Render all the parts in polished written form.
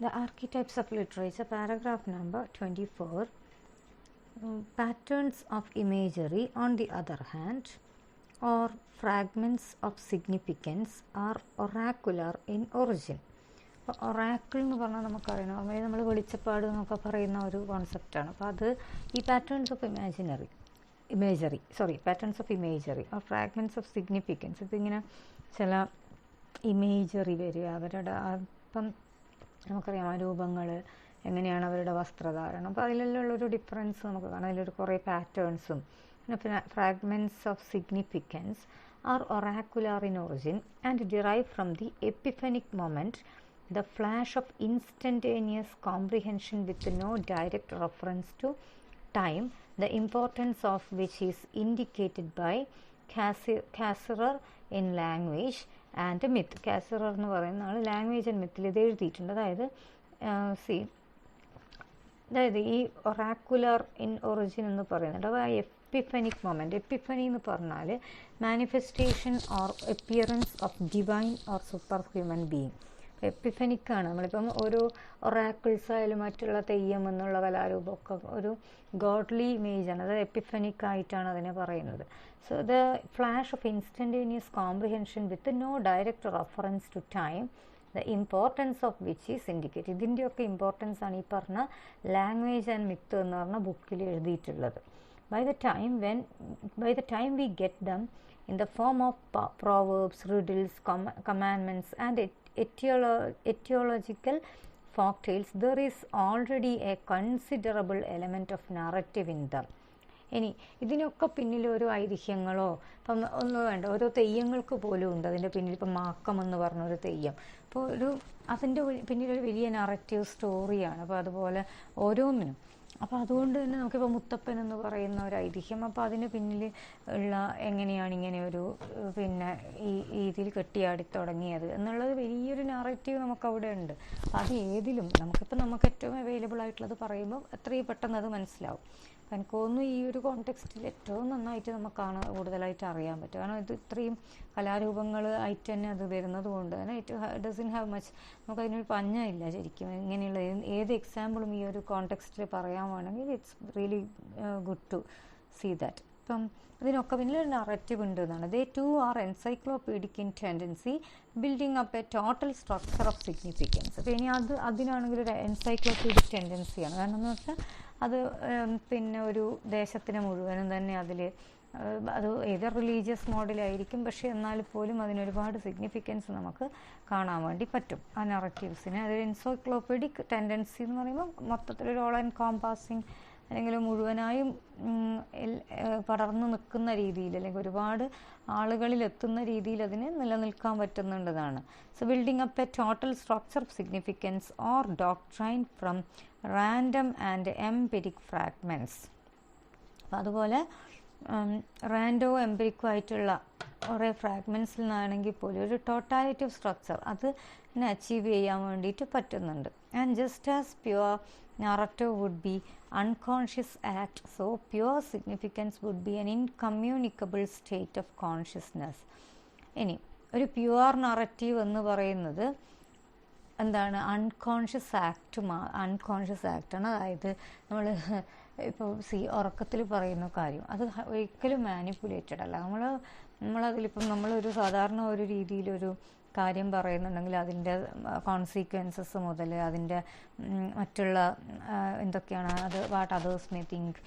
The Archetypes of Literature, paragraph number 24. Patterns of imagery, on the other hand, or fragments of significance, are oracular in origin. അപ്പോൾ Oracle എന്ന് പറഞ്ഞാൽ നമുക്കറിയണം, അതായത് നമ്മൾ വെളിച്ചപ്പാട് എന്നൊക്കെ പറയുന്ന ഒരു കോൺസെപ്റ്റാണ്. അപ്പോൾ അത് ഈ patterns of patterns of imagery or fragments of significance, ഇതിങ്ങനെ ചില ഇമേജറി വരിക, അവരുടെ അപ്പം നമുക്കറിയാം ആ രൂപങ്ങൾ എങ്ങനെയാണ്, അവരുടെ വസ്ത്രധാരണം, അപ്പോൾ അതിലെല്ലാം ഉള്ളൊരു ഡിഫറൻസ് നമുക്ക് കാണാം. അതിലൊരു കുറേ പാറ്റേൺസും പിന്നെ fragments of significance are oracular in origin and derive from the epiphanic moment, the flash of instantaneous comprehension with no direct reference to time, the importance of which is indicated by Cassirer in language and myth. Cassirer എന്ന് പറയുന്ന ആൾ language and Mittal ഇത് എഴുതിയിട്ടുണ്ട്. അതായത് ഈ ഒറാക്കുലർ in origin എന്ന് പറയുന്നുണ്ട്. അപ്പോൾ ആ എപ്പിഫനിക് മൊമെൻറ്റ്, എപ്പിഫനി എന്ന് പറഞ്ഞാൽ manifestation or appearance of divine or super human being. എപ്പിഫനിക്കാണ്. നമ്മളിപ്പം ഓരോ ഒറാക്കിൾസ് ആയാലും മറ്റുള്ള തെയ്യം എന്നുള്ള കലാരൂപമൊക്കെ ഒരു ഗോഡ്ലി ഇമേജാണ്. അത് എപ്പിഫനിക് ആയിട്ടാണ് അതിനെ പറയുന്നത്. So the flash of instantaneous comprehension with no direct reference to time, the importance of which is indicate. ഇതിൻ്റെയൊക്കെ ഇമ്പോർട്ടൻസ് ആണ് ഈ പറഞ്ഞ ലാംഗ്വേജ് ആൻഡ് മിത്ത് എന്ന് പറഞ്ഞ ബുക്കിൽ എഴുതിയിട്ടുള്ളത്. By the time we get them in the form of proverbs, riddles, commandments and etiological folktales, there is already a considerable element of narrative in them. ഇനി ഇതിനൊക്കെ പിന്നിൽ ഒരു ഐതിഹ്യങ്ങളോ ഇപ്പം ഒന്നും വേണ്ട, ഓരോ തെയ്യങ്ങൾക്ക് പോലും ഉണ്ട് അതിൻ്റെ പിന്നിൽ. ഇപ്പം മാക്കം എന്ന് പറഞ്ഞൊരു തെയ്യം, അപ്പോൾ അതിൻ്റെ പിന്നിലൊരു വലിയ നറേറ്റീവ് സ്റ്റോറിയാണ്. അപ്പോൾ അതുപോലെ ഓരോന്നിനും. അപ്പോൾ അതുകൊണ്ട് തന്നെ നമുക്കിപ്പോൾ മുത്തപ്പൻ എന്ന് പറയുന്ന ഒരു ഐതിഹ്യം, അപ്പോൾ അതിന് പിന്നിൽ ഉള്ള എങ്ങനെയാണ് ഇങ്ങനെ ഒരു പിന്നെ ഈ രീതിയിൽ കെട്ടിയാടി തുടങ്ങിയത് എന്നുള്ളത് വലിയൊരു നാറേറ്റീവ് നമുക്കവിടെ ഉണ്ട്. അത് ഏതിലും നമുക്ക് ഏറ്റവും അവൈലബിൾ ആയിട്ടുള്ളത് പറയുമ്പോൾ എത്രയും പെട്ടെന്ന് അത് മനസ്സിലാവും. അപ്പം എനിക്ക് തോന്നുന്നു ഈ ഒരു കോണ്ടെക്സ്റ്റിൽ ഏറ്റവും നന്നായിട്ട് നമുക്കാണ് കൂടുതലായിട്ട് അറിയാൻ പറ്റും. കാരണം ഇത് ഇത്രയും കലാരൂപങ്ങൾ ആയിട്ട് തന്നെ അത് വരുന്നത് കൊണ്ട് തന്നെ ഇറ്റ് ഡസൻ ഹാവ് മച്ച്, നമുക്കതിനൊരു പഞ്ഞമില്ല ശരിക്കും. ഇങ്ങനെയുള്ള ഏത് എക്സാമ്പിളും ഈ ഒരു കോണ്ടെക്സ്റ്റിൽ പറയാൻ വേണമെങ്കിൽ it's really good to see that. ഇപ്പം ഇതിനൊക്കെ പിന്നിൽ നറേറ്റീവ് ഉണ്ട് എന്നാണ്. They too are encyclopaedic in tendency, building up a total structure of significance. അപ്പോൾ ഇനി അതിനാണെങ്കിൽ ഒരു എൻസൈക്ലോപീഡിക് ടെൻഡൻസിയാണ്. കാരണം എന്ന് വെച്ചാൽ അത് പിന്നെ ഒരു ദേശത്തിന് മുഴുവനും തന്നെ അതിൽ അത് ഏത് റിലീജിയസ് മോഡലായിരിക്കും, പക്ഷേ എന്നാൽ പോലും അതിനൊരുപാട് സിഗ്നിഫിക്കൻസ് നമുക്ക് കാണാൻ വേണ്ടി പറ്റും ആ നറേറ്റീവ്സിന്. അതൊരു എൻസൈക്ലോപീഡിക് ടെൻഡൻസി എന്ന് പറയുമ്പോൾ മൊത്തത്തിലൊരു ഓൾ എൻകോംപാസിങ് അല്ലെങ്കിൽ മുഴുവനായും പടർന്നു നിൽക്കുന്ന രീതിയിൽ, അല്ലെങ്കിൽ ഒരുപാട് ആളുകളിൽ എത്തുന്ന രീതിയിൽ അതിന് നിലനിൽക്കാൻ പറ്റുന്നുള്ളതാണ്. So building up a total structure of significance or doctrine from random and empiric fragments. അപ്പം അതുപോലെ റാൻഡോ എംപിരിക്കോ ആയിട്ടുള്ള കുറേ ഫ്രാഗ്മെൻറ്റ്സിൽ നിന്നാണെങ്കിൽ പോലും ഒരു ടോട്ടാലിറ്റി ഓഫ് സ്ട്രക്ചർ അതിനെ അച്ചീവ് ചെയ്യാൻ വേണ്ടിയിട്ട് പറ്റുന്നുണ്ട്. And just as pure narrative would be unconscious act, so pure significance would be an incommunicable state of consciousness. ഇനി ഒരു പ്യുവർ നറേറ്റീവ് എന്ന് പറയുന്നത് എന്താണ്? അൺകോൺഷ്യസ് ആക്റ്റാണ്. അതായത് നമ്മൾ ഇപ്പോൾ ഉറക്കത്തിൽ പറയുന്ന കാര്യം അത് ഒരിക്കലും മാനിപ്പുലേറ്റഡ് അല്ല. നമ്മളതിലിപ്പം നമ്മളൊരു സാധാരണ ഒരു രീതിയിലൊരു കാര്യം പറയുന്നുണ്ടെങ്കിൽ അതിൻ്റെ കോൺസിക്വൻസസ് മുതൽ അതിൻ്റെ മറ്റുള്ള എന്തൊക്കെയാണ് അത് വാട്ട് അതേഴ്സ് മേ തിങ്ക്,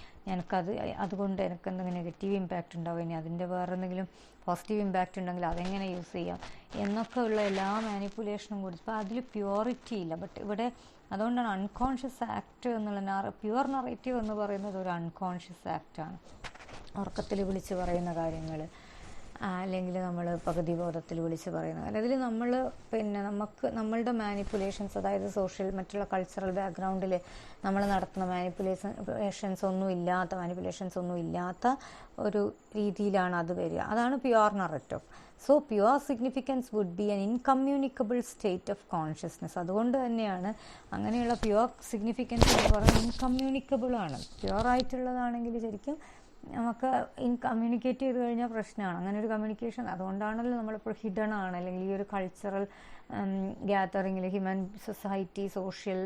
അതുകൊണ്ട് എനിക്ക് എന്തെങ്കിലും നെഗറ്റീവ് ഇമ്പാക്റ്റ് ഉണ്ടാവും, ഇനി അതിൻ്റെ വേറെ എന്തെങ്കിലും പോസിറ്റീവ് ഇമ്പാക്റ്റ് ഉണ്ടെങ്കിൽ അതെങ്ങനെ യൂസ് ചെയ്യാം എന്നൊക്കെ ഉള്ള എല്ലാ മാനിപ്പുലേഷനും കൂടി. അപ്പോൾ അതിൽ പ്യൂരിറ്റി ഇല്ല. ബട്ട് ഇവിടെ അതുകൊണ്ടാണ് അൺകോൺഷ്യസ് ആക്ട് എന്നുള്ള പ്യുവർ നറേറ്റീവ് എന്ന് പറയുന്നത് ഒരു അൺകോൺഷ്യസ് ആക്റ്റാണ്. ഉറക്കത്തിൽ വിളിച്ച് പറയുന്ന കാര്യങ്ങൾ, അല്ലെങ്കിൽ നമ്മൾ പകുതി ബോധത്തിൽ വിളിച്ച് പറയുന്നത്, അല്ലെങ്കിൽ നമ്മൾ പിന്നെ നമ്മളുടെ മാനിപ്പുലേഷൻസ്, അതായത് മറ്റുള്ള കൾച്ചറൽ ബാക്ക്ഗ്രൗണ്ടിൽ നമ്മൾ നടത്തുന്ന മാനിപ്പുലേഷൻസ് ഒന്നും ഇല്ലാത്ത ഒരു രീതിയിലാണ് അത് വരിക. അതാണ് pure narrative. So pure significance would be an incommunicable state of consciousness. അതുകൊണ്ട് തന്നെയാണ് അങ്ങനെയുള്ള പ്യുവർ സിഗ്നിഫിക്കൻസ് എന്ന് പറയുന്നത് ഇൻകമ്മ്യൂണിക്കബിൾ ആണ്. പ്യുവർ ആയിട്ടുള്ളതാണെങ്കിൽ ശരിക്കും നമുക്ക് കമ്മ്യൂണിക്കേറ്റ് ചെയ്ത് കഴിഞ്ഞാൽ പ്രശ്നമാണ്. അങ്ങനെ ഒരു കമ്മ്യൂണിക്കേഷൻ, അതുകൊണ്ടാണല്ലോ നമ്മളിപ്പോൾ ഹിഡൺ ആണ്, അല്ലെങ്കിൽ ഈ ഒരു കൾച്ചറൽ ഗ്യാതറിങ്ങിൽ ഹ്യൂമൻ സൊസൈറ്റി, സോഷ്യൽ,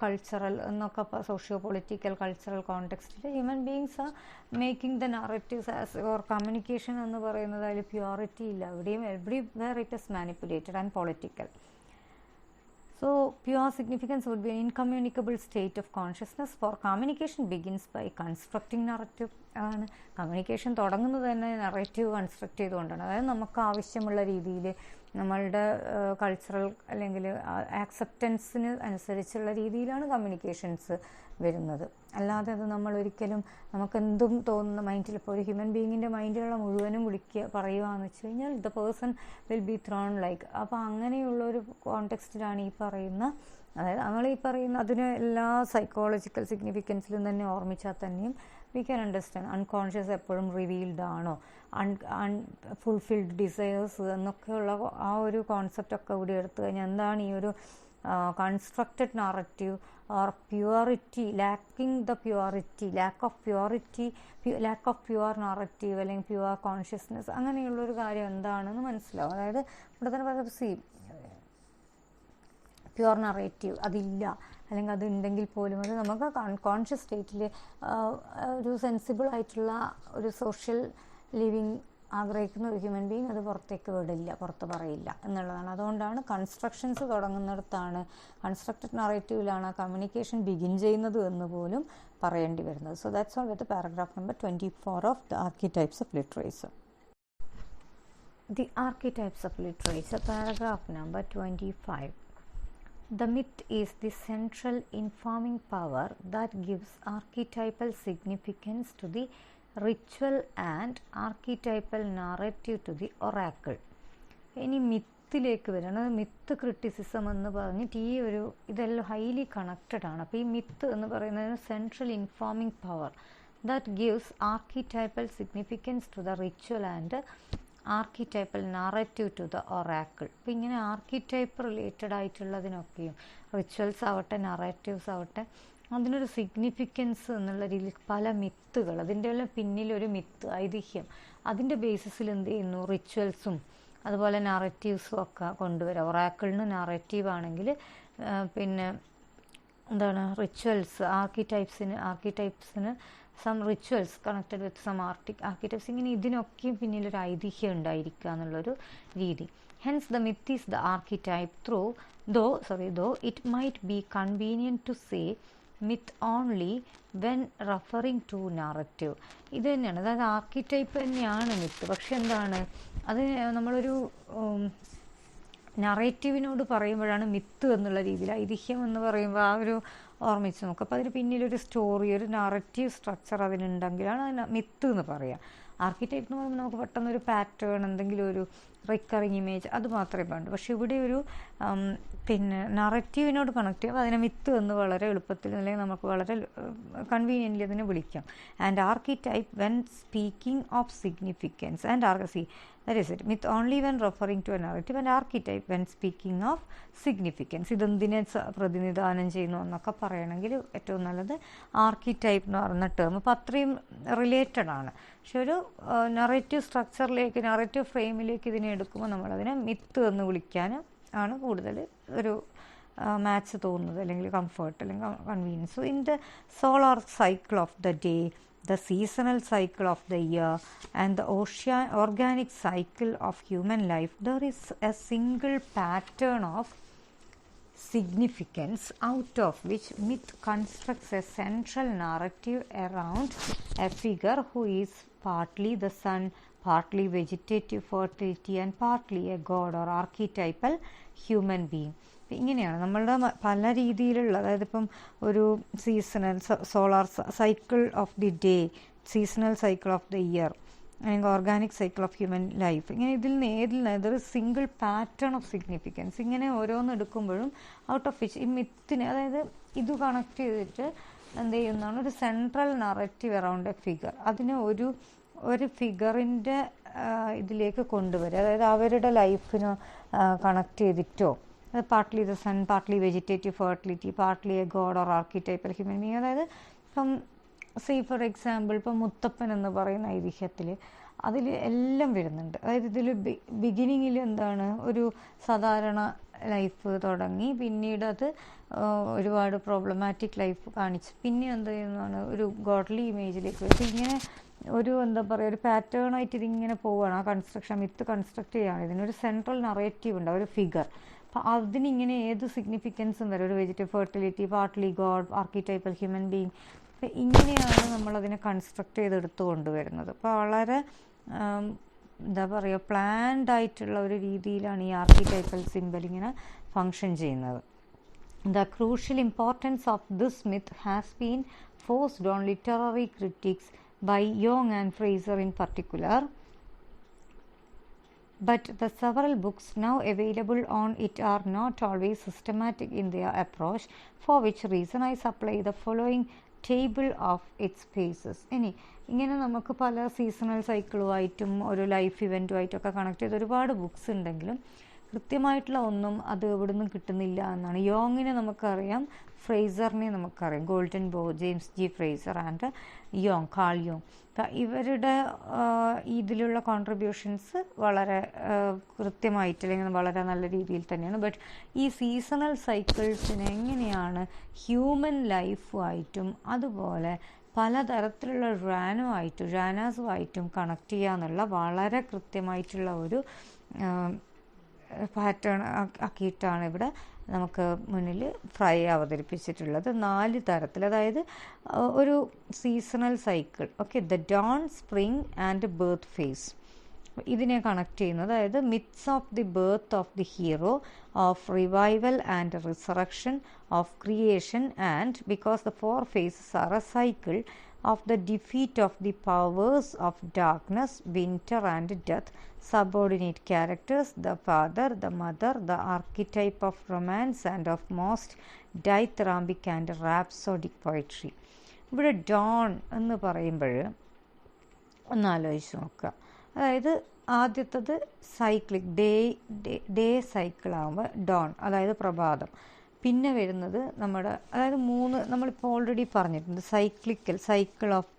കൾച്ചറൽ എന്നൊക്കെ സോഷ്യോ പൊളിറ്റിക്കൽ കൾച്ചറൽ കോണ്ടെക്സ്റ്റിൽ human beings are making the narratives as or communication എന്ന് പറയുന്നത് അതിൽ പ്യൂരിറ്റി ഇല്ല. എവിടെയും everywhere it is manipulated and political. So, pure significance would be an incommunicable state of consciousness, for communication begins by constructing narrative. ആണ് communication തുടങ്ങുന്നത് തന്നെ narrative construct ചെയ്തുകൊണ്ടാണ്. അതായത് നമുക്ക് ആവശ്യമുള്ള രീതിയിൽ നമ്മളുടെ കൾച്ചറൽ അല്ലെങ്കിൽ ആക്സെപ്റ്റൻസിന് അനുസരിച്ചുള്ള രീതിയിലാണ് കമ്മ്യൂണിക്കേഷൻസ് വരുന്നത്. അല്ലാതെ അത് നമ്മൾ ഒരിക്കലും നമുക്കെന്തും തോന്നുന്ന മൈൻഡിൽ, ഇപ്പോൾ ഒരു ഹ്യൂമൻ ബീങ്ങിൻ്റെ മൈൻഡിലുള്ള മുഴുവനും പറയുകയെന്ന് വെച്ച് കഴിഞ്ഞാൽ the person will be thrown like. അപ്പോൾ അങ്ങനെയുള്ളൊരു കോണ്ടെക്സ്റ്റിലാണ് ഈ പറയുന്ന, അതായത് നമ്മൾ ഈ പറയുന്ന അതിന് എല്ലാ സൈക്കോളജിക്കൽ സിഗ്നിഫിക്കൻസിലും തന്നെ ഓർമ്മിച്ചാൽ തന്നെയും വി ക്യാൻ അണ്ടർസ്റ്റാൻഡ് അൺകോൺഷ്യസ് എപ്പോഴും റിവീൽഡ് ആണോ, ഫുൾഫിൽഡ് ഡിസയേഴ്സ് എന്നൊക്കെയുള്ള ആ ഒരു കോൺസെപ്റ്റൊക്കെ കൂടി എടുത്തു കഴിഞ്ഞാൽ എന്താണ് ഈ ഒരു constructed narrative or purity, lacking the purity, lack of pure narrative അല്ലെങ്കിൽ പ്യുവർ കോൺഷ്യസ്നെസ്, അങ്ങനെയുള്ളൊരു കാര്യം എന്താണെന്ന് മനസ്സിലാവും. അതായത് ഇവിടെ തന്നെ പറയുന്നത് പ്യുവർ നറേറ്റീവ് അതില്ല, അല്ലെങ്കിൽ അതുണ്ടെങ്കിൽ പോലും അത് നമുക്ക് കോൺഷ്യസ് സ്റ്റേറ്റിൽ ഒരു സെൻസിബിൾ ആയിട്ടുള്ള ഒരു സോഷ്യൽ ലിവിങ് ആഗ്രഹിക്കുന്ന ഒരു ഹ്യൂമൻ ബീങ് അത് പുറത്ത് പറയില്ല എന്നുള്ളതാണ്. അതുകൊണ്ടാണ് കൺസ്ട്രക്ഷൻസ് തുടങ്ങുന്നിടത്താണ്, കൺസ്ട്രക്റ്റഡ് നറേറ്റീവിലാണ് കമ്മ്യൂണിക്കേഷൻ ബിഗിൻ ചെയ്യുന്നത് എന്ന് പോലും പറയേണ്ടി വരുന്നത്. So that's all with paragraph number 24 of the archetypes of literature. The archetypes of literature, paragraph number 25. The myth is the central informing power that gives archetypal significance to the ritual and archetypal narrative to the oracle. ഇനി മിത്തിലേക്ക് വരണം. Myth criticism എന്ന് പറഞ്ഞിട്ട് ഈ ഒരു ഇതെല്ലാം highly connected ആണ്. അപ്പോൾ ഈ മിത്ത് എന്ന് പറയുന്നത് central informing power that gives archetypal significance to the ritual and archetypal narrative to the oracle. അപ്പോൾ ഇങ്ങനെ ആർക്കിടൈപ്പ് റിലേറ്റഡ് ആയിട്ടുള്ളതിനൊക്കെയും റിച്വൽസ് ആവട്ടെ നറേറ്റീവ്സ് ആവട്ടെ അതിനൊരു സിഗ്നിഫിക്കൻസ് എന്നുള്ള രീതിയിൽ പല മിത്തുകൾ, അതിൻ്റെ എല്ലാം പിന്നിലൊരു മിത്ത്, ഐതിഹ്യം, അതിൻ്റെ ബേസിസിൽ എന്ത് ചെയ്യുന്നു, റിച്വൽസും അതുപോലെ നറേറ്റീവ്സും ഒക്കെ കൊണ്ടുവരാം. ഒറാക്കിളിന് നറേറ്റീവ് ആണെങ്കിൽ പിന്നെ എന്താണ് റിച്വൽസ്, ആർക്കിടൈപ്സിന് some rituals connected with some archetypes, ഇങ്ങനെ ഇതിനൊക്കെയും പിന്നിലൊരു ഐതിഹ്യം ഉണ്ടായിരിക്കുക എന്നുള്ളൊരു രീതി. Hence the myth is the archetype though it might be convenient to say myth only when referring to narrative. ഇത് തന്നെയാണ്, അതായത് ആർക്കിടൈപ്പ് തന്നെയാണ് മിത്ത്. പക്ഷെ എന്താണ് അത് നമ്മളൊരു നറേറ്റീവിനോട് പറയുമ്പോഴാണ് മിത്ത് എന്നുള്ള രീതിയിൽ, ഐതിഹ്യം എന്ന് പറയുമ്പോൾ ആ ഒരു ഓർമ്മിച്ച് നോക്കുക. അപ്പോൾ അതിന് പിന്നിലൊരു സ്റ്റോറി, ഒരു നറേറ്റീവ് സ്ട്രക്ചർ അതിനുണ്ടെങ്കിലാണ് അതിന് മിത്ത് എന്ന് പറയുക. ആർക്കിടൈപ്പ് എന്ന് പറയുമ്പോൾ നമുക്ക് പെട്ടെന്നൊരു പാറ്റേൺ, എന്തെങ്കിലും ഒരു റിക്കറിങ് ഇമേജ്, അത് മാത്രമേ വേണ്ടൂ. പക്ഷെ ഇവിടെ ഒരു പിന്നെ നറേറ്റീവിനോട് കണക്ട് ചെയ്യുമ്പോൾ അതിനെ മിത്ത് എന്ന് വളരെ എളുപ്പത്തിൽ, അല്ലെങ്കിൽ നമുക്ക് വളരെ കൺവീനിയൻ്റ്ലി അതിനെ വിളിക്കാം. And archetype when speaking of significance that is it, myth only when referring to a narrative, and archetype when speaking of significance. ഇതെന്തിനെ പ്രതിനിധാനം ചെയ്യുന്നു എന്നൊക്കെ പറയണമെങ്കിൽ ഏറ്റവും നല്ലത് ആർക്കിടൈപ്പ് എന്ന് പറയുന്ന ടേം. അപ്പോൾ അത്രയും റിലേറ്റഡ് ആണ്. പക്ഷെ ഒരു നറേറ്റീവ് സ്ട്രക്ചറിലേക്ക്, നറേറ്റീവ് ഫ്രെയിമിലേക്ക് ഇതിനെ എടുക്കുമ്പോൾ നമ്മളതിനെ മിത്ത് എന്ന് വിളിക്കാൻ ആണ് കൂടുതൽ ഒരു മാച്ച് തോന്നുന്നത്, അല്ലെങ്കിൽ കംഫർട്ട്, അല്ലെങ്കിൽ convenience. So in the solar cycle of the day, the seasonal cycle of the year, and the organic cycle of human life, there is a single pattern of significance out of which myth constructs a central narrative around a figure who is partly the sun, partly vegetative fertility, and partly a god or archetypal human being. ഇങ്ങനെയാണ് നമ്മളുടെ പല രീതിയിലുള്ള, അതായത് ഇപ്പം ഒരു seasonal solar cycle of the day, seasonal cycle of the year, അല്ലെങ്കിൽ organic cycle of human life, ഇങ്ങനെ ഏതിൽ ഇതൊരു സിംഗിൾ പാറ്റേൺ ഓഫ് സിഗ്നിഫിക്കൻസ്. ഇങ്ങനെ ഓരോന്ന് എടുക്കുമ്പോഴും ഔട്ട് ഓഫ് വിച്ച് ഈ മിത്തിനെ, അതായത് ഇത് കണക്ട് ചെയ്തിട്ട് എന്ത് ചെയ്യുന്നതാണ് ഒരു central narrative around A figure, അതിനെ ഒരു ഫിഗറിൻ്റെ ഇതിലേക്ക് കൊണ്ടുവരിക. അതായത് അവരുടെ ലൈഫിന് കണക്ട് ചെയ്തിട്ടോ, partly the sun, partly vegetative fertility, partly a god or archetypal human being. അതായത് ഇപ്പം സേ ഫോർ എക്സാമ്പിൾ ഇപ്പോൾ മുത്തപ്പൻ എന്ന് പറയുന്ന ഐതിഹ്യത്തിൽ അതിൽ എല്ലാം വരുന്നുണ്ട്. അതായത് ഇതിൽ ബിഗിനിങ്ങിൽ എന്താണ് ഒരു സാധാരണ ലൈഫ് തുടങ്ങി, പിന്നീട് അത് ഒരുപാട് പ്രോബ്ലമാറ്റിക് ലൈഫ് കാണിച്ച് പിന്നെ എന്ത് ചെയ്യുന്നതാണ് ഒരു ഗോഡ്ലി ഇമേജിലേക്ക് വരും. അപ്പോൾ ഇങ്ങനെ ഒരു എന്താ പറയുക ഒരു പാറ്റേൺ ആയിട്ട് ഇതിങ്ങനെ പോവുകയാണ്. ആ കൺസ്ട്രക്ഷൻ മിത്ത് കൺസ്ട്രക്ട് ചെയ്യുകയാണ്. ഇതിനൊരു സെൻട്രൽ നറേറ്റീവ് ഉണ്ട്, ഒരു ഫിഗർ. അപ്പോൾ അതിനിങ്ങനെ ഏത് സിഗ്നിഫിക്കൻസും വരും. ഒരു vegetable fertility, partly god, archetypal human being. അപ്പോൾ ഇങ്ങനെയാണ് നമ്മളതിനെ കൺസ്ട്രക്ട് ചെയ്തെടുത്ത് കൊണ്ടുവരുന്നത്. അപ്പോൾ വളരെ എന്താ പറയുക പ്ലാൻഡ് ആയിട്ടുള്ള ഒരു രീതിയിലാണ് ഈ ആർക്കിടൈപ്പൽ സിംബൽ ഇങ്ങനെ ഫങ്ഷൻ ചെയ്യുന്നത്. The crucial importance of this myth has been forced on literary critics by Young and Fraser in particular, but the several books now available on it are not always systematic in their approach, for which reason I supply the following table of its phases. ഇങ്ങനെ നമുക്ക് പല seasonal സൈക്കിളുമായിട്ടും ഒരു life ഇവൻറ്റുമായിട്ടൊക്കെ connect ചെയ്ത് ഒരുപാട് books ഉണ്ടെങ്കിലും കൃത്യമായിട്ടുള്ള ഒന്നും അത് എവിടുന്നും കിട്ടുന്നില്ല എന്നാണ്. യോങ്ങിനെ നമുക്കറിയാം, ഫ്രേസറിനെ നമുക്കറിയാം, ഗോൾഡൻ ബോ, James G Fraser and Yong, call Yong. ഇവരുടെ ഇതിലുള്ള കോൺട്രിബ്യൂഷൻസ് വളരെ കൃത്യമായിട്ട് അല്ലെങ്കിൽ വളരെ നല്ല രീതിയിൽ തന്നെയാണ്. ബട്ട് ഈ സീസണൽ സൈക്കിൾസിനെ എങ്ങനെയാണ് ഹ്യൂമൻ ലൈഫുമായിട്ടും അതുപോലെ പലതരത്തിലുള്ള ജാനാസുമായിട്ടും കണക്ട് ചെയ്യാന്നുള്ള വളരെ കൃത്യമായിട്ടുള്ള ഒരു പാറ്റേൺ ആക്കിയിട്ടാണ് ഇവിടെ നമുക്ക് മുന്നിൽ ഫ്രൈ അവതരിപ്പിച്ചിട്ടുള്ളത്. 4 തരത്തിൽ, അതായത് ഒരു seasonal cycle, okay, the dawn, spring and birth phase, ഇതിനെ കണക്ട് ചെയ്യുന്നത്. അതായത് myths of the birth of the hero, of revival and resurrection, of creation, and because the 4 phases are a cycle, of the defeat of the powers of darkness, winter and death, subordinate characters, the father, the mother, the archetype of romance, and of most dithyrambic and rhapsodic poetry. ഇവിടെ Don എന്ന് പറയുമ്പോൾ ഒന്നാലോചിച്ച് നോക്കുക. അതായത് ആദ്യത്തത് cyclic day സൈക്കിളാകുമ്പോൾ Don, അതായത് പ്രഭാതം. പിന്നെ വരുന്നത് നമ്മുടെ അതായത് 3 നമ്മളിപ്പോൾ ഓൾറെഡി പറഞ്ഞിട്ടുണ്ട്, cycle off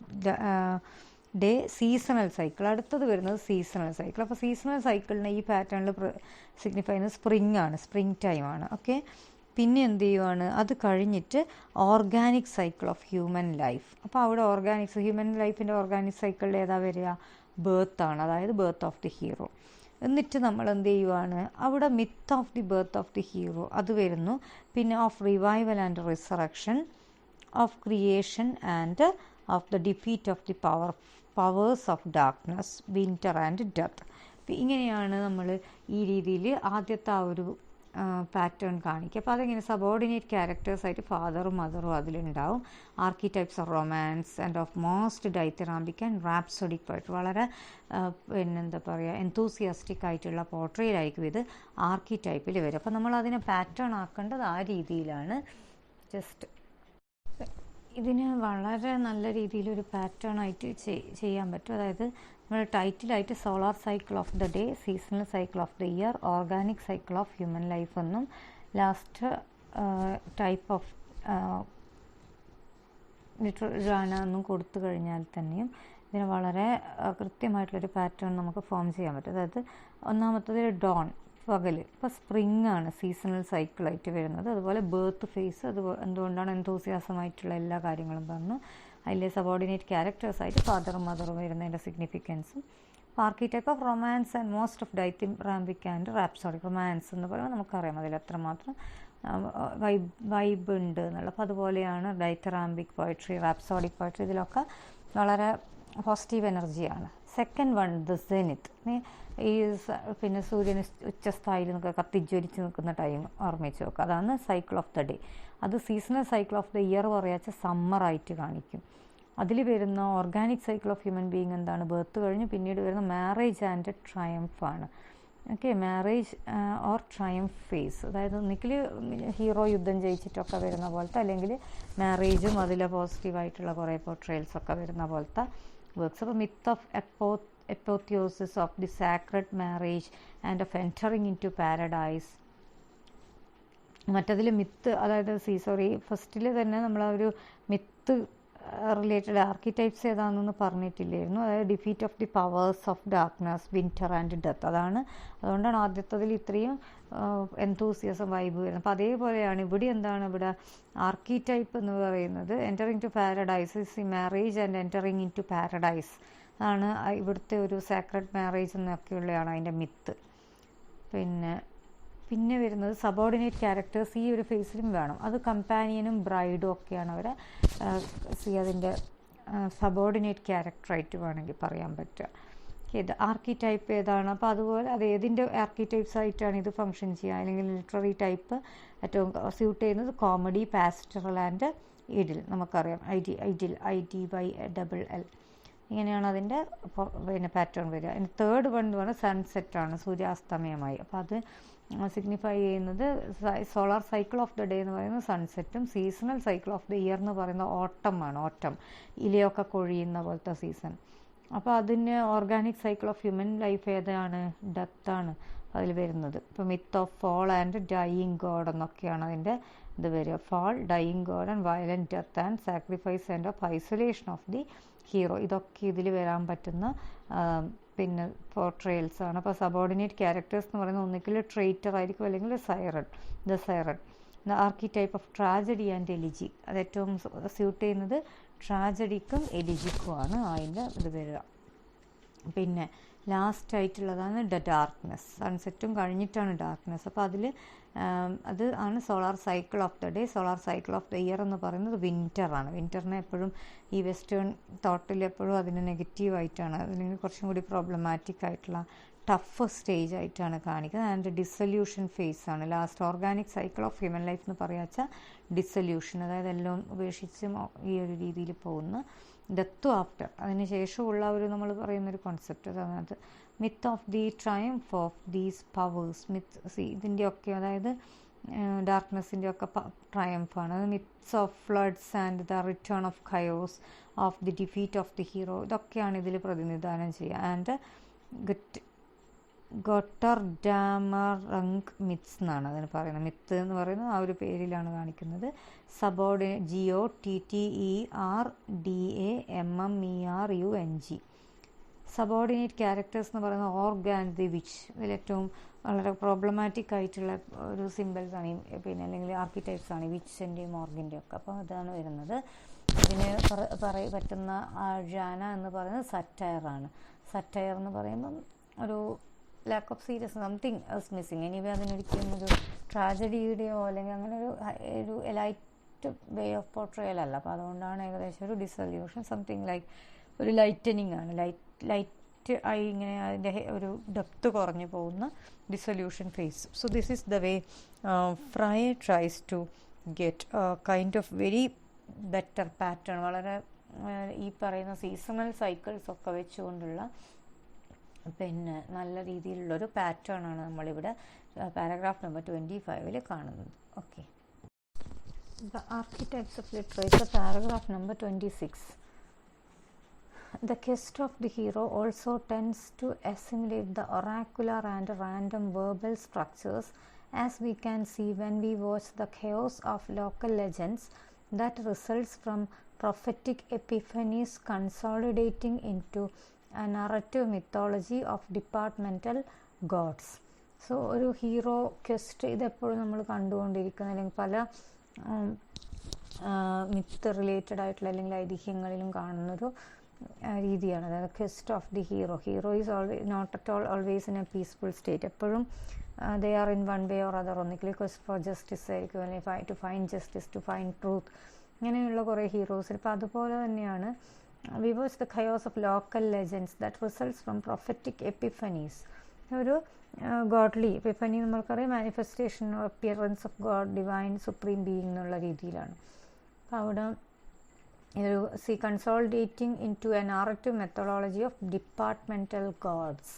day, seasonal cycle. അടുത്തത് വരുന്നത് സീസണൽ സൈക്കിൾ. അപ്പോൾ സീസണൽ സൈക്കിളിനെ ഈ പാറ്റേണിൽ സിഗ്നിഫൈ ചെയ്യുന്നത് സ്പ്രിംഗ് ആണ്, സ്പ്രിംഗ് ടൈമാണ്. ഓക്കെ, പിന്നെ എന്ത് ചെയ്യുവാണ്, അത് കഴിഞ്ഞിട്ട് organic cycle of human life. അപ്പോൾ അവിടെ ഹ്യൂമൻ ലൈഫിൻ്റെ ഓർഗാനിക് സൈക്കിളിൽ ഏതാ വരിക, ബേർത്താണ്, അതായത് ബേർത്ത് ഓഫ് ദി ഹീറോ. എന്നിട്ട് നമ്മൾ എന്ത് ചെയ്യുവാണ്, അവിടെ myth of the birth of the hero അത് വരുന്നു. പിന്നെ of revival and resurrection, of creation and of the defeat of the powers of darkness, winter and death. ഇങ്ങനെയാണ് നമ്മൾ ഈ രീതിയിൽ ആദ്യത്തെ ആ ഒരു പാറ്റേൺ കാണിക്കുക. അപ്പോൾ അതെങ്ങനെ സബോർഡിനേറ്റ് ക്യാരക്ടേഴ്സായിട്ട് ഫാദറും മദറും അതിലുണ്ടാവും. Archetypes of romance and of most dithyrambic and rhapsodic poetry, വളരെ പിന്നെന്താ പറയുക എന്തൂസിയാസ്റ്റിക് ആയിട്ടുള്ള പോർട്രേയിലായിരിക്കും ഇത് ആർക്കിടൈപ്പിൽ വരും. അപ്പോൾ നമ്മൾ അതിനെ പാറ്റേൺ ആക്കേണ്ടത് ആ രീതിയിലാണ്. ജസ്റ്റ് ഇതിന് വളരെ നല്ല രീതിയിലൊരു പാറ്റേൺ ആയിട്ട് ചെയ്യാൻ പറ്റും. അതായത് നമ്മൾ ടൈറ്റിലായിട്ട് solar cycle of the day, seasonal cycle of the year, organic cycle of human life എന്നും ലാസ്റ്റ് ടൈപ്പ് ഓഫ് ജാന എന്നും കൊടുത്തു കഴിഞ്ഞാൽ തന്നെയും ഇതിന് വളരെ കൃത്യമായിട്ടുള്ളൊരു പാറ്റേൺ നമുക്ക് ഫോം ചെയ്യാൻ പറ്റും. അതായത് ഒന്നാമത്തത് ഡോൺ, പകൽ. ഇപ്പോൾ സ്പ്രിങ് ആണ് സീസണൽ സൈക്കിളായിട്ട് വരുന്നത്. അതുപോലെ ബേർത്ത് ഫേസ്, അത് എന്തുകൊണ്ടാണ് എന്തൂസിയാസമായിട്ടുള്ള എല്ലാ കാര്യങ്ങളും പറഞ്ഞു. അതിൽ സബോർഡിനേറ്റ് ക്യാരക്ടേഴ്സായിട്ട് ഫാദറും മദറും വരുന്നതിൻ്റെ സിഗ്നിഫിക്കൻസും. Archetype of romance and most of dithyrambic and rhapsodic. Romance എന്ന് പറയുമ്പോൾ നമുക്കറിയാം അതിൽ എത്രമാത്രം വൈബ് ഉണ്ട് എന്നുള്ളത്. അപ്പോൾ അതുപോലെയാണ് ഡൈത്തറാമ്പിക് പോയട്രി, റാപ്സോഡിക് പോയട്രി, ഇതിലൊക്കെ വളരെ പോസിറ്റീവ് എനർജിയാണ്. സെക്കൻഡ് വൺ ദ സെനിത്ത്, ഈ പിന്നെ സൂര്യൻ ഉച്ചസ്ഥായിൽ നിൽക്കുക കത്തിജ്വലിച്ച് നിൽക്കുന്ന ടൈം ഓർമ്മിച്ച് നോക്കുക. അതാണ് സൈക്കിൾ ഓഫ് ദ ഡേ. അത് seasonal cycle of the year പറയാച്ച സമ്മറായിട്ട് കാണിക്കും. അതിൽ വരുന്ന organic cycle of human being എന്താണ്, ബർത്ത് കഴിഞ്ഞ് പിന്നീട് വരുന്ന മാരേജ് ആൻഡ് ട്രയംഫ് ആണ്. Okay, marriage or triumph phase, അതായത് ഒന്നിക്കിൽ ഹീറോ യുദ്ധം ജയിച്ചിട്ടൊക്കെ വരുന്ന പോലത്തെ, അല്ലെങ്കിൽ മാരേജും അതിലെ പോസിറ്റീവായിട്ടുള്ള കുറേ പോർട്രയൽസൊക്കെ വരുന്ന പോലത്തെ വർക്ക്സ്. അപ്പോൾ myth of apotheosis of the sacred marriage and of entering in to paradise. മറ്റതിൽ മിത്ത്, അതായത് ഫസ്റ്റിൽ തന്നെ നമ്മൾ ആ ഒരു മിത്ത് റിലേറ്റഡ് ആർക്കിടൈപ്സ് ഏതാണെന്ന് പറഞ്ഞിട്ടില്ലായിരുന്നു. അതായത് defeat of the powers of darkness, winter and death. അതുകൊണ്ടാണ് ആദ്യത്തതിൽ ഇത്രയും എന്തൂസിയസം വൈബ് വരുന്നത്. അപ്പോൾ അതേപോലെയാണ് ഇവിടെ. ഇവിടെ ആർക്കിടൈപ്പ് എന്ന് പറയുന്നത് എൻ്ററിങ് ടു പാരഡൈസ് ഇസ് ഈ marriage and entering in to paradise ആണ് ഇവിടുത്തെ ഒരു സാക്രഡ് മാരേജ് എന്നൊക്കെയുള്ളതാണ് അതിൻ്റെ മിത്ത്. പിന്നെ വരുന്നത് സബോർഡിനേറ്റ് ക്യാരക്ടേഴ്സ് ഈ ഒരു ഫേസിലും വേണം. അത് കമ്പാനിയനും ബ്രൈഡും ഒക്കെയാണ് അവരെ അതിൻ്റെ സബോർഡിനേറ്റ് ക്യാരക്ടറായിട്ട് വേണമെങ്കിൽ പറയാൻ പറ്റുക. ഇത് ആർക്കിടൈപ്പ് ഏതാണ്? അപ്പോൾ അതുപോലെ അത് ഏതിൻ്റെ ആർക്കിടൈപ്സ് ആയിട്ടാണ് ഇത് ഫങ്ഷൻ ചെയ്യുക, അല്ലെങ്കിൽ ലിറ്റററി ടൈപ്പ് ഏറ്റവും സ്യൂട്ട് ചെയ്യുന്നത് കോമഡി, പാസ്റ്ററൽ ആൻഡ് ഇഡിൽ. നമുക്കറിയാം IDL ഇങ്ങനെയാണ് അതിൻ്റെ പാറ്റേൺ വരിക. ഇനി തേർഡ് വൺ എന്ന് പറഞ്ഞാൽ സൺസെറ്റാണ്, സൂര്യാസ്തമയമായി. അപ്പോൾ അത് സിഗ്നിഫൈ ചെയ്യുന്നത് solar cycle of the day എന്ന് പറയുന്നത് സൺസെറ്റും, seasonal cycle of the year എന്ന് പറയുന്നത് ഓട്ടം, ഇലയൊക്കെ കൊഴിയുന്ന പോലത്തെ സീസൺ. അപ്പോൾ അതിന് organic cycle of human life ഏതാണ്? ഡെത്താണ് അതിൽ വരുന്നത്. ഇപ്പോൾ myth of fall and dying god എന്നൊക്കെയാണ് അതിൻ്റെ ഇത് വരിക. Fall, dying god and violent death and sacrifice and of isolation of the hero. ഇതൊക്കെ ഇതിൽ വരാൻ പറ്റുന്ന പോർട്രയൽസ് ആണ്. അപ്പോൾ സബോർഡിനേറ്റ് ക്യാരക്ടേഴ്സ് എന്ന് പറയുന്നത് ഒന്നുകിൽ ട്രേറ്റർ ആയിരിക്കും, അല്ലെങ്കിൽ the siren. The archetype of tragedy and elegy. അത് ഏറ്റവും സ്യൂട്ട് ചെയ്യുന്നത് ട്രാജഡിക്കും എലിജിക്കുമാണ് അതിൻ്റെ ഇത് വരിക. പിന്നെ ലാസ്റ്റ് ആയിട്ടുള്ളതാണ് ദ ഡാർക്ക്നെസ്. സൺസെറ്റും കഴിഞ്ഞിട്ടാണ് ഡാർക്ക്നെസ്. അപ്പോൾ അത് ആണ് solar cycle of the day. Solar cycle of the year എന്ന് പറയുന്നത് വിൻ്ററാണ്. വിൻ്ററിനെ എപ്പോഴും ഈ വെസ്റ്റേൺ തോട്ടിൽ എപ്പോഴും അതിന് നെഗറ്റീവായിട്ടാണ്, അല്ലെങ്കിൽ കുറച്ചും കൂടി പ്രോബ്ലമാറ്റിക് ആയിട്ടുള്ള ടഫ് സ്റ്റേജ് ആയിട്ടാണ് കാണിക്കുന്നത്. ആൻഡ് ഡിസൊല്യൂഷൻ ഫേസ് ആണ് last. Organic cycle of human life എന്ന് പറയാച്ചാൽ ഡിസൊല്യൂഷൻ, അതായത് എല്ലാം ഉപേക്ഷിച്ചും ഈ ഒരു രീതിയിൽ പോകുന്ന ഡെത്തും ആഫ്റ്റർ, അതിന് ശേഷമുള്ള ഒരു നമ്മൾ പറയുന്നൊരു കോൺസെപ്റ്റ് അതാണ് myth of the triumph of these powers. ഇതിൻ്റെയൊക്കെ അതായത് ഡാർക്ക്നെസ്സിൻ്റെ ഒക്കെ ട്രയംഫാണ്. അത് myths of floods and the return of chaos, of the defeat of the hero, ഇതൊക്കെയാണ് ഇതിൽ പ്രതിനിധാനം ചെയ്യുക. ആൻഡ് ഗൊട്ടർഡാമറങ്ക് മിത്സ് എന്നാണ് അതിന് പറയുന്നത്. മിത്ത് എന്ന് പറയുന്നത് ആ ഒരു പേരിലാണ് കാണിക്കുന്നത്. SUBORDINATERDAMMERUNG. സബോർഡിനേറ്റ് ക്യാരക്ടേഴ്സ് എന്ന് പറയുന്നത് ഓർഗ് ആൻഡ് ദി വിച്ച്. ഇതിലേറ്റവും വളരെ പ്രോബ്ലമാറ്റിക് ആയിട്ടുള്ള ഒരു സിമ്പിൾസ് ആണ് അല്ലെങ്കിൽ ആർക്കിടൈപ്സ് ആണ് വിച്ചിൻ്റെയും ഓർഗിൻ്റെയും ഒക്കെ. അപ്പോൾ അതാണ് വരുന്നത്. ഇതിന് പറ്റുന്ന ജാന എന്ന് പറയുന്നത് സറ്റയറാണ്. സറ്റയർ എന്ന് പറയുമ്പം ഒരു lack of serious, something is missing. Anyway അതിനൊരിക്കലും ഒരു ട്രാജഡിയുടെയോ അല്ലെങ്കിൽ അങ്ങനെ ഒരു ലൈറ്റ് വേ ഓഫ് പോർട്രയൽ അല്ല. അപ്പോൾ അതുകൊണ്ടാണ് ഏകദേശം ഒരു ഡിസൊല്യൂഷൻ, സംതിങ് ലൈക്ക് ഒരു ലൈറ്റനിങ് ആണ്. ലൈറ്റ് ആയി ഇങ്ങനെ അതിൻ്റെ ഒരു ഡെപ്ത് കുറഞ്ഞു പോകുന്ന dissolution phase. So this is the way Frye tries to get kind of very better pattern. വളരെ ഈ പറയുന്ന സീസണൽ സൈക്കിൾസ് ഒക്കെ വെച്ചുകൊണ്ടുള്ള നല്ല രീതിയിലുള്ളൊരു പാറ്റേൺ ആണ് നമ്മളിവിടെ പാരഗ്രാഫ് നമ്പർ 25 കാണുന്നത്. Okay, the archetypes of literature, paragraph number 26. The quest of the hero also tends to assimilate the oracular and random verbal structures, as we can see when we watch the chaos of local legends that results from prophetic epiphanies consolidating into a narrative mythology of departmental gods. So ഒരു hero question ഇതെപ്പോഴും നമ്മൾ കണ്ടുകൊണ്ടിരിക്കുന്ന, അല്ലെങ്കിൽ പല myth related ആയിട്ടുള്ള അല്ലെങ്കിൽ ഐതിഹ്യങ്ങളിലും കാണുന്നൊരു രീതിയാണ്. അതായത് quest of the hero. Hero is not at all always in a peaceful state. എപ്പോഴും they are in one way or other. ഒന്നിക്കൽ ക്വസ്റ്റ് ഫോർ ജസ്റ്റിസ് ആയിരിക്കും, അല്ലെങ്കിൽ to find justice, to find truth, ഇങ്ങനെയുള്ള കുറേ ഹീറോസ്. ഇപ്പോൾ അതുപോലെ തന്നെയാണ് we watch the chaos of local legends that results from prophetic epiphanies. ഒരു ഗോഡ്ലി എപ്പിഫനി നമ്മൾക്കറിയാം, manifestation appearance of god, divine supreme being എന്നുള്ള രീതിയിലാണ്. അപ്പോൾ അവിടെ ഒരു consolidating into a narrative methodology of departmental gods.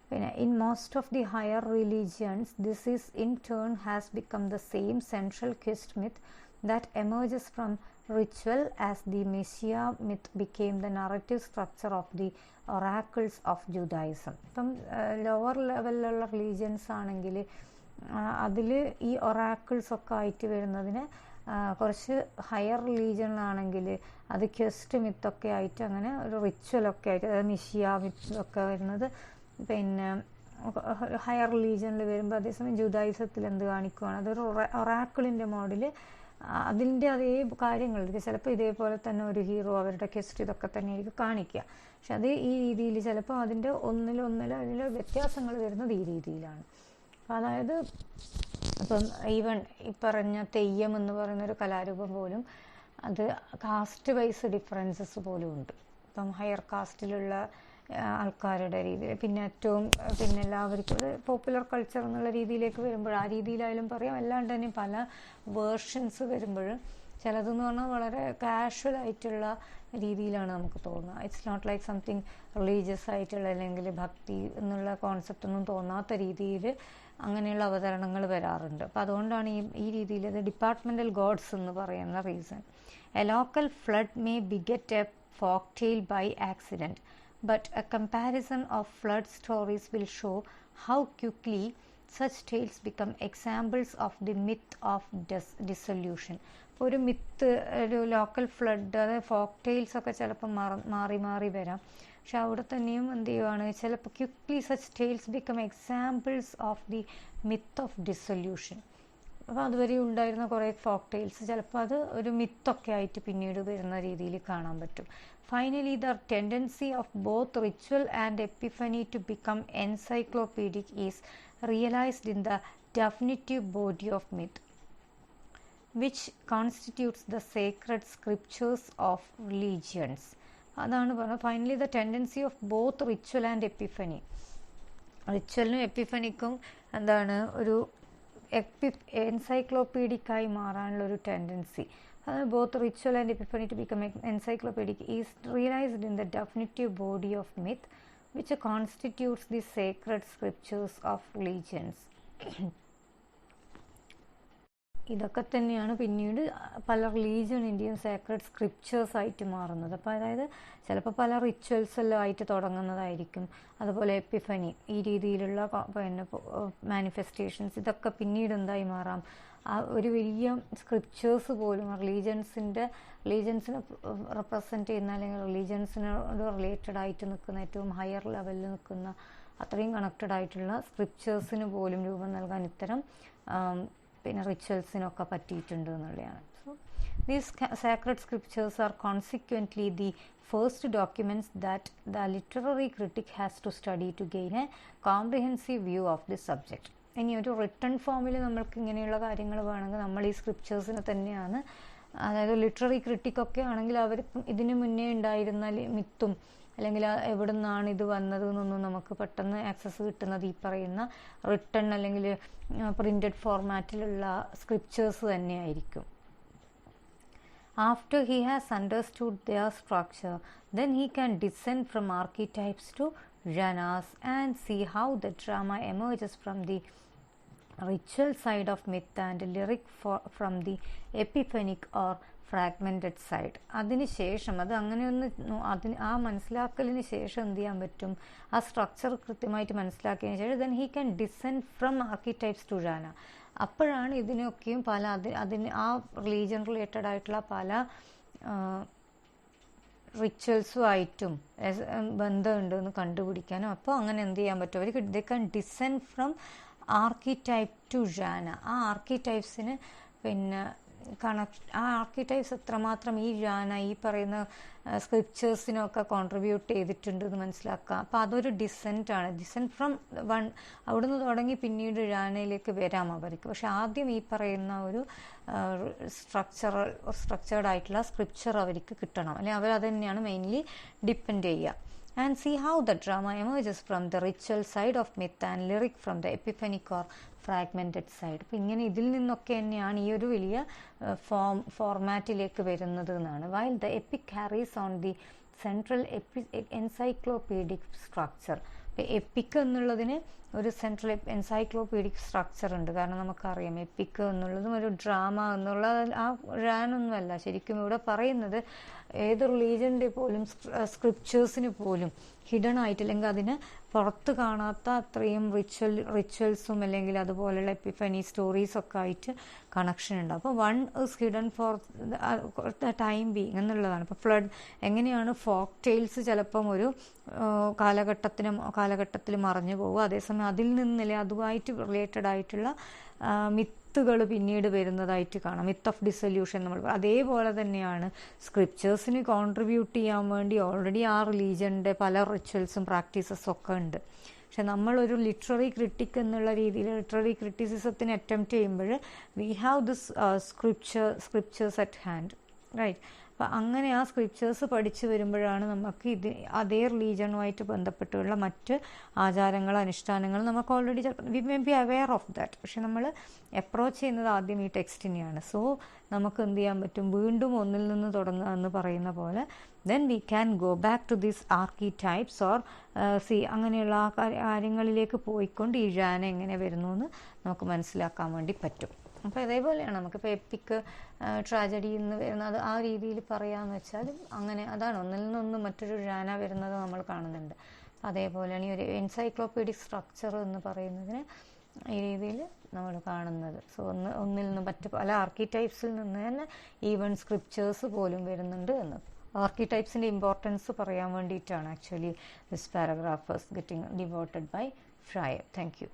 പിന്നെ in most of the higher religions this is in turn has become the same central quest myth that emerges from ritual as the Messiah myth became the narrative structure of the oracles of Judaism. ഇപ്പം lower ലെവലിലുള്ള religions ആണെങ്കിൽ അതിൽ ഈ oracles ഒക്കെ ആയിട്ട് വരുന്നതിന് കുറച്ച് higher റിലീജിയനിലാണെങ്കിൽ അത് ക്വസ്റ്റ് മിത്തൊക്കെ ആയിട്ട് അങ്ങനെ ഒരു റിച്വലൊക്കെ ആയിട്ട്, അതായത് മിഷിയ മിത്തൊക്കെ വരുന്നത് പിന്നെ ഹയർ റിലീജിയനിൽ വരുമ്പോൾ, അതേസമയം ജുദായിസത്തിൽ എന്ത് കാണിക്കുകയാണ്, അതൊരു ഒറാക്കിളിൻ്റെ മോഡൽ, അതിൻ്റെ അതേ കാര്യങ്ങളിലേക്ക് ചിലപ്പോൾ ഇതേപോലെ തന്നെ ഒരു ഹീറോ അവരുടെ ക്വസ്റ്റ് ഇതൊക്കെ തന്നെയായിരിക്കും കാണിക്കുക. പക്ഷെ അത് ഈ രീതിയിൽ ചിലപ്പോൾ അതിൻ്റെ ഒന്നിലോ അതിൽ വ്യത്യാസങ്ങൾ വരുന്നത് ഈ രീതിയിലാണ്. അതായത് ഇപ്പം ഈവൻ ഈ പറഞ്ഞ തെയ്യം എന്ന് പറയുന്നൊരു കലാരൂപം പോലും അത് കാസ്റ്റ് വൈസ് ഡിഫറൻസസ് പോലും ഉണ്ട്. ഇപ്പം ഹയർ കാസ്റ്റിലുള്ള ആൾക്കാരുടെ രീതിയിൽ, പിന്നെ ഏറ്റവും എല്ലാവർക്കും ഒരു പോപ്പുലർ കൾച്ചർ എന്നുള്ള രീതിയിലേക്ക് വരുമ്പോൾ ആ രീതിയിലായാലും പറയാം. അല്ലാണ്ട് തന്നെ പല വേർഷൻസ് വരുമ്പോൾ ചിലതെന്ന് പറഞ്ഞാൽ വളരെ കാഷ്വൽ ആയിട്ടുള്ള രീതിയിലാണ് നമുക്ക് തോന്നുക. It's not like something religious ആയിട്ടുള്ള അല്ലെങ്കിൽ ഭക്തി എന്നുള്ള കോൺസെപ്റ്റ് ഒന്നും തോന്നാത്ത രീതിയിൽ അങ്ങനെയുള്ള അവതരണങ്ങൾ വരാറുണ്ട്. അപ്പോൾ അതുകൊണ്ടാണ് ഈ രീതിയിൽ അത് ഡിപ്പാർട്ട്മെൻ്റൽ ഗോഡ്സ് എന്ന് പറയുന്ന reason. A local flood may beget a folk tale by accident, but a comparison of flood stories will show how quickly such tales become examples of the myth of dissolution. ഒരു myth, ഒരു local flood, അതായത് folk tales ഒക്കെ ചിലപ്പോൾ മാറി വരാം. പക്ഷെ അവിടെ തന്നെയും എന്ത് ചെയ്യുവാണ്, ചിലപ്പോൾ quickly such tales become examples of the myth of dissolution. അപ്പോൾ അതുവരെ ഉണ്ടായിരുന്ന കുറേ ഫോക്ക് ടെയിൽസ് ചിലപ്പോൾ അത് ഒരു മിത്തൊക്കെ ആയിട്ട് പിന്നീട് വരുന്ന രീതിയിൽ കാണാൻ പറ്റും. Finally the tendency of both ritual and epiphany to become encyclopaedic is realised in the definitive body of myth, which constitutes the sacred scriptures of religions. അതാണ് പറഞ്ഞത്. Finally the tendency of both ritual and epiphany, റിച്വലിനും എപ്പിഫനിക്കും എന്താണ് ഒരു എൻസൈക്ലോപീഡിക്കായി മാറാനുള്ള ഒരു tendency, അതായത് both ritual and epiphany to become encyclopaedic is realised in the definitive body of myth which constitutes the sacred scriptures of religions. ഇതൊക്കെ തന്നെയാണ് പിന്നീട് പല റിലീജിയണിൻ്റെയും സേക്രഡ് സ്ക്രിപ്ചേഴ്സ് ആയിട്ട് മാറുന്നത്. അപ്പോൾ അതായത് ചിലപ്പോൾ പല റിച്വൽസ് എല്ലാം ആയിട്ട് തുടങ്ങുന്നതായിരിക്കും. അതുപോലെ എപ്പിഫനി, ഈ രീതിയിലുള്ള മാനിഫെസ്റ്റേഷൻസ്, ഇതൊക്കെ പിന്നീട് എന്തായി മാറാം, ആ ഒരു വലിയ സ്ക്രിപ്ചേഴ്സ് പോലും റിലീജിയൻസിനെ റെപ്രസെൻറ്റ് ചെയ്യുന്ന അല്ലെങ്കിൽ റിലീജിയൻസിനോട് റിലേറ്റഡ് ആയിട്ട് നിൽക്കുന്ന ഏറ്റവും ഹയർ ലെവലിൽ നിൽക്കുന്ന അത്രയും കണക്റ്റഡ് ആയിട്ടുള്ള സ്ക്രിപ്ചേഴ്സിന് പോലും രൂപം നൽകാൻ ഇത്തരം റിച്വൽസിനൊക്കെ പറ്റിയിട്ടുണ്ട് എന്നുള്ളതാണ്. So these sacred scriptures are consequently the first documents that the literary critic has to study to gain a comprehensive view of this subject. ഇനി ഒരു റിട്ടൺ ഫോമിൽ നമ്മൾക്ക് ഇങ്ങനെയുള്ള കാര്യങ്ങൾ വേണമെങ്കിൽ നമ്മൾ ഈ സ്ക്രിപ്ചേഴ്സിനെ തന്നെയാണ്, അതായത് ലിറ്റററി ക്രിട്ടിക്കൊക്കെ ആണെങ്കിൽ അവരിപ്പം ഇതിന് മുന്നേ ഉണ്ടായിരുന്ന മിത്തും അല്ലെങ്കിൽ എവിടെ നിന്നാണ് ഇത് വന്നത് എന്നൊന്നും നമുക്ക് പെട്ടെന്ന് ആക്സസ് കിട്ടുന്നത് ഈ പറയുന്ന റിട്ടൺ അല്ലെങ്കിൽ പ്രിൻറ്റഡ് ഫോർമാറ്റിലുള്ള സ്ക്രിപ്ചേഴ്സ് തന്നെയായിരിക്കും. After he has understood their structure, then he can descend from archetypes to jhanas and see how the drama emerges from the ritual side of myth and lyric from the epiphanic or fragmented side. അതിന് ശേഷം അത് അങ്ങനെയൊന്ന് ആ മനസ്സിലാക്കലിന് ശേഷം എന്ത് ചെയ്യാൻ പറ്റും, ആ സ്ട്രക്ചർ കൃത്യമായിട്ട് മനസ്സിലാക്കിയതിന് ശേഷം then he can descend from archetypes to genre. അപ്പോഴാണ് ഇതിനൊക്കെയും പല അതിന് ആ റിലീജിയൻ റിലേറ്റഡ് ആയിട്ടുള്ള പല റിച്വൽസും ആയിട്ടും ബന്ധമുണ്ട് എന്ന് കണ്ടുപിടിക്കാനും. അപ്പോൾ അങ്ങനെ എന്ത് ചെയ്യാൻ പറ്റും, അവർക്ക് they can descend from archetype to genre. ആ ആർക്കിടൈപ്സിന് ആ ആർക്കിടൈപ്സ് എത്രമാത്രം ഈ ജാന ഈ പറയുന്ന സ്ക്രിപ്ചേഴ്സിനൊക്കെ കോൺട്രിബ്യൂട്ട് ചെയ്തിട്ടുണ്ട് എന്ന് മനസ്സിലാക്കുക. അപ്പോൾ അതൊരു ഡിസെൻറ്റാണ്. ഡിസെൻറ്റ് ഫ്രം വൺ, അവിടുന്ന് തുടങ്ങി പിന്നീട് ജാനയിലേക്ക് വരാം അവർക്ക്. പക്ഷെ ആദ്യം ഈ പറയുന്ന ഒരു സ്ട്രക്ചേർഡ് ആയിട്ടുള്ള സ്ക്രിപ്ചർ അവർക്ക് കിട്ടണം, അല്ലെങ്കിൽ അവർ അത് തന്നെയാണ് മെയിൻലി ഡിപ്പെൻഡ് ചെയ്യുക. And see how the drama emerges from the ritual side of myth and lyric from the epiphanic or fragmented side. അപ്പോൾ ഇങ്ങനെ ഇതിൽ നിന്നൊക്കെ തന്നെയാണ് ഈ ഒരു വലിയ ഫോർമാറ്റിലേക്ക് വരുന്നത് എന്നാണ്. While the epic carries on the central encyclopedic structure. EPIC എന്നുള്ളതിന് ഒരു സെൻട്രൽ എൻസൈക്ലോപീഡിക് സ്ട്രക്ചർ ഉണ്ട്. കാരണം നമുക്കറിയാം എപ്പിക് എന്നുള്ളതും ഒരു ഡ്രാമ എന്നുള്ള ആ ഴാനൊന്നുമല്ല. ശരിക്കും ഇവിടെ പറയുന്നത് ഏത് റിലീജിയൻ്റെ പോലും സ്ക്രിപ്ചേഴ്സിന് പോലും ഹിഡൻ ആയിട്ട് അല്ലെങ്കിൽ അതിന് പുറത്ത് കാണാത്ത അത്രയും റിച്വൽസും അല്ലെങ്കിൽ അതുപോലെയുള്ള എപ്പിഫനി സ്റ്റോറീസൊക്കെ ആയിട്ട് കണക്ഷൻ ഉണ്ട്. അപ്പോൾ one is hidden for the time being എന്നുള്ളതാണ്. ഇപ്പോൾ ഫ്ലഡ് എങ്ങനെയാണ് ഫോക്ക് ടെയിൽസ് ചിലപ്പം ഒരു കാലഘട്ടത്തിൽ മറഞ്ഞു പോകും, അതേസമയം അതിൽ നിന്നല്ലേ അതുമായിട്ട് റിലേറ്റഡ് ആയിട്ടുള്ള മിത്തുകൾ പിന്നീട് വരുന്നതായിട്ട് കാണാം. മിത്ത് ഓഫ് ഡിസൊല്യൂഷൻ നമ്മൾ അതേപോലെ തന്നെയാണ് സ്ക്രിപ്റ്റേഴ്സിന് കോൺട്രിബ്യൂട്ട് ചെയ്യാൻ വേണ്ടി ഓൾറെഡി ആ റിലീജിയൻ്റെ പല റിച്വൽസും പ്രാക്ടീസസും ഒക്കെ ഉണ്ട്. പക്ഷെ നമ്മളൊരു ലിറ്റററി ക്രിട്ടിക് എന്നുള്ള രീതിയിൽ ലിറ്റററി ക്രിറ്റിസിസത്തിന് അറ്റംപ്റ്റ് ചെയ്യുമ്പോൾ we have this scriptures at hand, right. അപ്പം അങ്ങനെ ആ സ്ക്രിപ്റ്റേഴ്സ് പഠിച്ചു വരുമ്പോഴാണ് നമുക്ക് അതേ റിലീജിയനുമായിട്ട് ബന്ധപ്പെട്ടുള്ള മറ്റ് ആചാരങ്ങൾ അനുഷ്ഠാനങ്ങൾ നമുക്ക് ഓൾറെഡി ചിലപ്പോൾ we may be aware of that. പക്ഷെ നമ്മൾ അപ്രോച്ച് ചെയ്യുന്നത് ആദ്യം ഈ ടെക്സ്റ്റിനെയാണ്. സോ നമുക്ക് എന്ത് ചെയ്യാൻ പറ്റും, വീണ്ടും ഒന്നിൽ നിന്ന് തുടങ്ങുക എന്ന് പറയുന്ന പോലെ then we can go back to these archetypes or അങ്ങനെയുള്ള ആ കാര്യങ്ങളിലേക്ക് പോയിക്കൊണ്ട് ഈ ജാന എങ്ങനെ വരുന്നു എന്ന് നമുക്ക് മനസ്സിലാക്കാൻ വേണ്ടി പറ്റും. അപ്പോൾ ഇതേപോലെയാണ് നമുക്കിപ്പോൾ എപ്പിക്ക് ട്രാജഡി എന്ന് വരുന്നത് ആ രീതിയിൽ പറയാമെന്ന് വെച്ചാൽ അങ്ങനെ അതാണ് ഒന്നിൽ നിന്നൊന്ന് മറ്റൊരു ജാന വരുന്നത് നമ്മൾ കാണുന്നുണ്ട്. അതേപോലെയാണ് ഈ ഒരു എൻസൈക്ലോപീഡിക് സ്ട്രക്ചർ എന്ന് പറയുന്നതിന് ഈ രീതിയിൽ നമ്മൾ കാണുന്നത്. സോ ഒന്നിൽ നിന്ന് മറ്റ് പല ആർക്കിടൈപ്സിൽ നിന്ന് തന്നെ ഈവൻ സ്ക്രിപ്റ്റേഴ്സ് പോലും വരുന്നുണ്ട് എന്ന്. ആർക്കിടൈപ്സിൻ്റെ ഇമ്പോർട്ടൻസ് പറയാൻ വേണ്ടിയിട്ടാണ് actually this paragraph is getting devoted by Fryer. Thank you.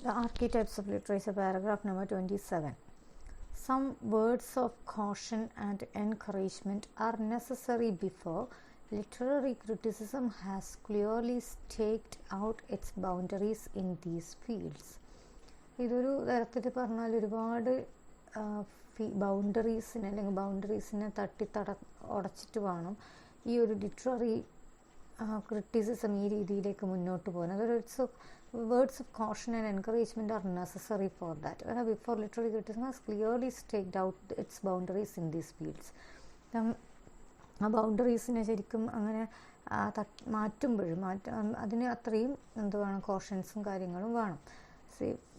The Archetypes of Literature, paragraph number 27. Some words of caution and encouragement are necessary before literary criticism has clearly staked out its boundaries in these fields. ഇതൊരു തരത്തിൽ പറഞ്ഞാൽ ഒരുപാട് ബൗണ്ടറീസിനെ അല്ലെങ്കിൽ ബൗണ്ടറീസിനെ ഉടച്ചിട്ട് വേണം ഈ ഒരു literary criticism ഈ രീതിയിലേക്ക് മുന്നോട്ട് പോകാൻ. അതൊരു words of caution and encouragement are necessary for that before literary criticism has clearly staked out its boundaries in these fields. ആ ബൗണ്ടറീസിനെ ശരിക്കും അങ്ങനെ മാറ്റുമ്പോഴും അതിന് അത്രയും എന്ത് വേണം, കോഷൻസും കാര്യങ്ങളും വേണം.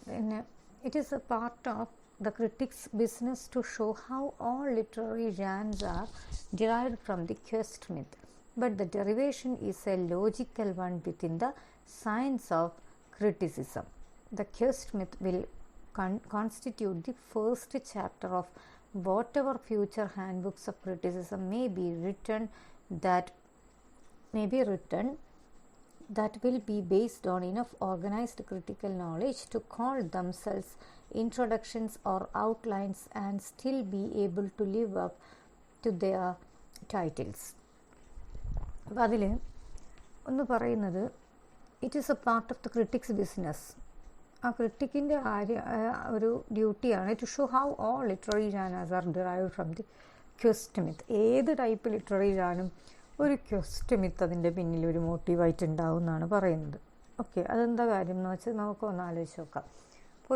പിന്നെ it is a part of the critic's business to show how all literary genres are derived from the quest myth, but the derivation is a logical one within the science of criticism. The quest myth will constitute the first chapter of whatever future handbooks of criticism may be written that will be based on enough organized critical knowledge to call themselves introductions or outlines and still be able to live up to their titles. അപ്പോൾ അതിൽ ഒന്ന് പറയുന്നത് it is a part of the critic's business. ആ ക്രിട്ടിക്കിൻ്റെ ഒരു ഡ്യൂട്ടിയാണ് to show how all literary genres are derived from the quest myth. ഏത് type literary ജാനും ഒരു ക്വസ്റ്റ് മിത്ത് അതിൻ്റെ പിന്നിൽ ഒരു മോട്ടീവായിട്ട് ഉണ്ടാവും എന്നാണ് പറയുന്നത്. ഓക്കെ, അതെന്താ കാര്യം എന്ന് വെച്ചാൽ നമുക്കൊന്ന് ആലോചിച്ച് നോക്കാം. ഇപ്പോൾ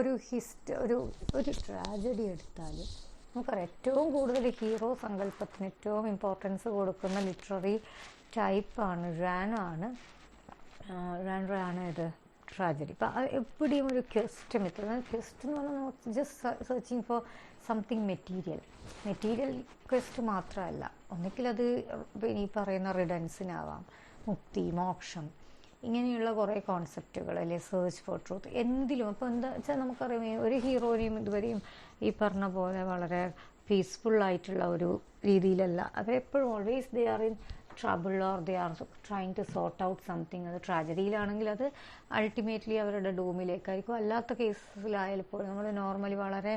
ഒരു ട്രാജഡി എടുത്താൽ നമുക്കറിയാം ഏറ്റവും കൂടുതൽ ഹീറോ സങ്കല്പത്തിന് ഏറ്റവും ഇമ്പോർട്ടൻസ് കൊടുക്കുന്ന ലിറ്റററി ടൈപ്പാണ് ജാനാണ് ഇത് ട്രാജഡി. അപ്പോൾ അത് എപ്പോഴും ഒരു ക്വസ്റ്റ് മിത്ത്. ക്വസ്റ്റ് എന്ന് പറഞ്ഞാൽ നമുക്ക് just searching for something material quest മാത്രമല്ല. ഒന്നിക്കലത് ഈ പറയുന്ന റിഡൻസിനാവാം, മുക്തി, മോക്ഷം, ഇങ്ങനെയുള്ള കുറേ കോൺസെപ്റ്റുകൾ അല്ലെ, സെർച്ച് ഫോർ ട്രൂത്ത്, എന്തിലും. അപ്പോൾ എന്താ വെച്ചാൽ നമുക്കറിയാം ഒരു ഹീറോനെയും ഇതുവരെയും ഈ പറഞ്ഞ പോലെ വളരെ പീസ്ഫുള്ളായിട്ടുള്ള ഒരു രീതിയിലല്ല. അവരെപ്പോഴും always they are in trouble or they are trying to sort out something. അത് ട്രാജഡിയിലാണെങ്കിൽ അത് അൾട്ടിമേറ്റ്ലി അവരുടെ ഡൂമിലേക്കായിരിക്കും. അല്ലാത്ത കേസിലായാലും ഇപ്പോൾ നമ്മൾ നോർമലി വളരെ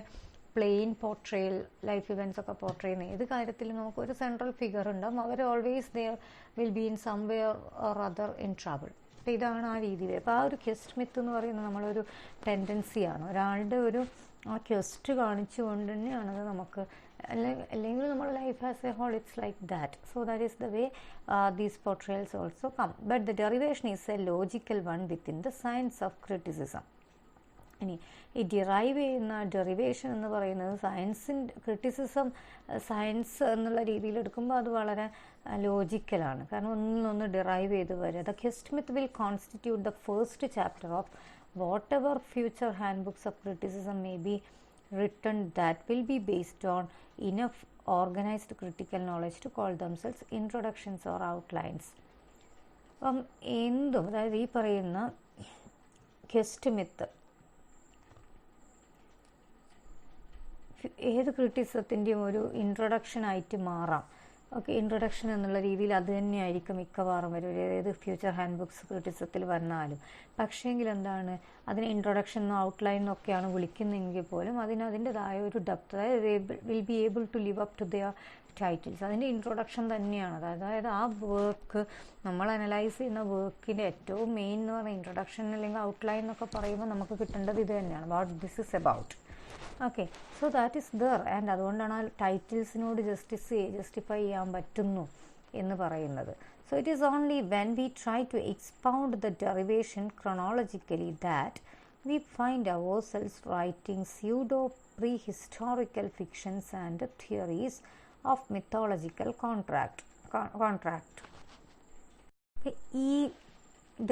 പ്ലെയിൻ പോർട്രേയൽ ലൈഫ് ഇവൻറ്റ്സ് ഒക്കെ പോർട്രേ ചെയ്യുന്ന ഏത് കാര്യത്തിലും നമുക്കൊരു സെൻട്രൽ ഫിഗർ ഉണ്ടാവും. അവർ always there will be in somewhere or other in trouble. അപ്പോൾ ഇതാണ് ആ രീതിയിൽ. അപ്പോൾ ആ ഒരു ക്വസ്റ്റ് മിത്ത് എന്ന് പറയുന്നത് നമ്മളൊരു ടെൻഡൻസിയാണ്. ഒരാളുടെ ഒരു ആ ക്വസ്റ്റ് കാണിച്ചുകൊണ്ട് തന്നെയാണത് നമുക്ക് അല്ലെങ്കിൽ നമ്മുടെ life as a whole it's like that. So that is the way these portrayals also come. But the derivation is a logical one within the science of criticism. ഇനി ഈ ഡിറൈവ് ചെയ്യുന്ന ഡെറിവേഷൻ എന്ന് പറയുന്നത് ക്രിറ്റിസിസം സയൻസ് എന്നുള്ള രീതിയിൽ എടുക്കുമ്പോൾ അത് വളരെ ലോജിക്കലാണ്. കാരണം ഒന്നൊന്ന് ഡിറൈവ് ചെയ്ത് വരിക. The quest myth will constitute the first chapter of what ever future hand books of criticism may be written that will be based on enough organized critical knowledge to call themselves introductions or outlines. അപ്പം എന്തും, അതായത് ഈ പറയുന്ന question myth ഏത് ക്രിറ്റിസത്തിൻ്റെയും ഒരു ഇൻട്രൊഡക്ഷനായിട്ട് മാറാം. Okay, introduction എന്നുള്ള രീതിയിൽ അത് തന്നെയായിരിക്കും മിക്കവാറും വരും ഏത് ഫ്യൂച്ചർ ഹാൻഡ് ബുക്സ് ക്രിറ്റിസത്തിൽ വന്നാലും. പക്ഷേങ്കിൽ എന്താണ്, അതിനെ ഇൻട്രൊഡക്ഷൻ എന്നോ ഔട്ട്ലൈൻ എന്നൊക്കെയാണ് വിളിക്കുന്നതെങ്കിൽ പോലും അതിൻ്റെതായ ഒരു ഡെപ്ത്, അതായത് will be able to live up to their titles. അതിൻ്റെ ഇൻട്രൊഡക്ഷൻ തന്നെയാണ്. അതായത് ആ വർക്ക്, നമ്മൾ അനലൈസ് ചെയ്യുന്ന വർക്കിൻ്റെ ഏറ്റവും മെയിൻ എന്ന് പറഞ്ഞാൽ ഇൻട്രൊഡക്ഷൻ അല്ലെങ്കിൽ ഔട്ട്ലൈൻ എന്നൊക്കെ പറയുമ്പോൾ നമുക്ക് കിട്ടേണ്ടത് ഇത് തന്നെയാണ്, what this is about. Okay, so that is there. And അതുകൊണ്ടാണ് ആ ടൈറ്റിൽസിനോട് ജസ്റ്റിഫൈ ചെയ്യാൻ പറ്റുന്നു എന്ന് പറയുന്നത്. So it is only when we try to expound the derivation chronologically that we find ourselves writing pseudo prehistorical fictions and theories of mythological contract. ഈ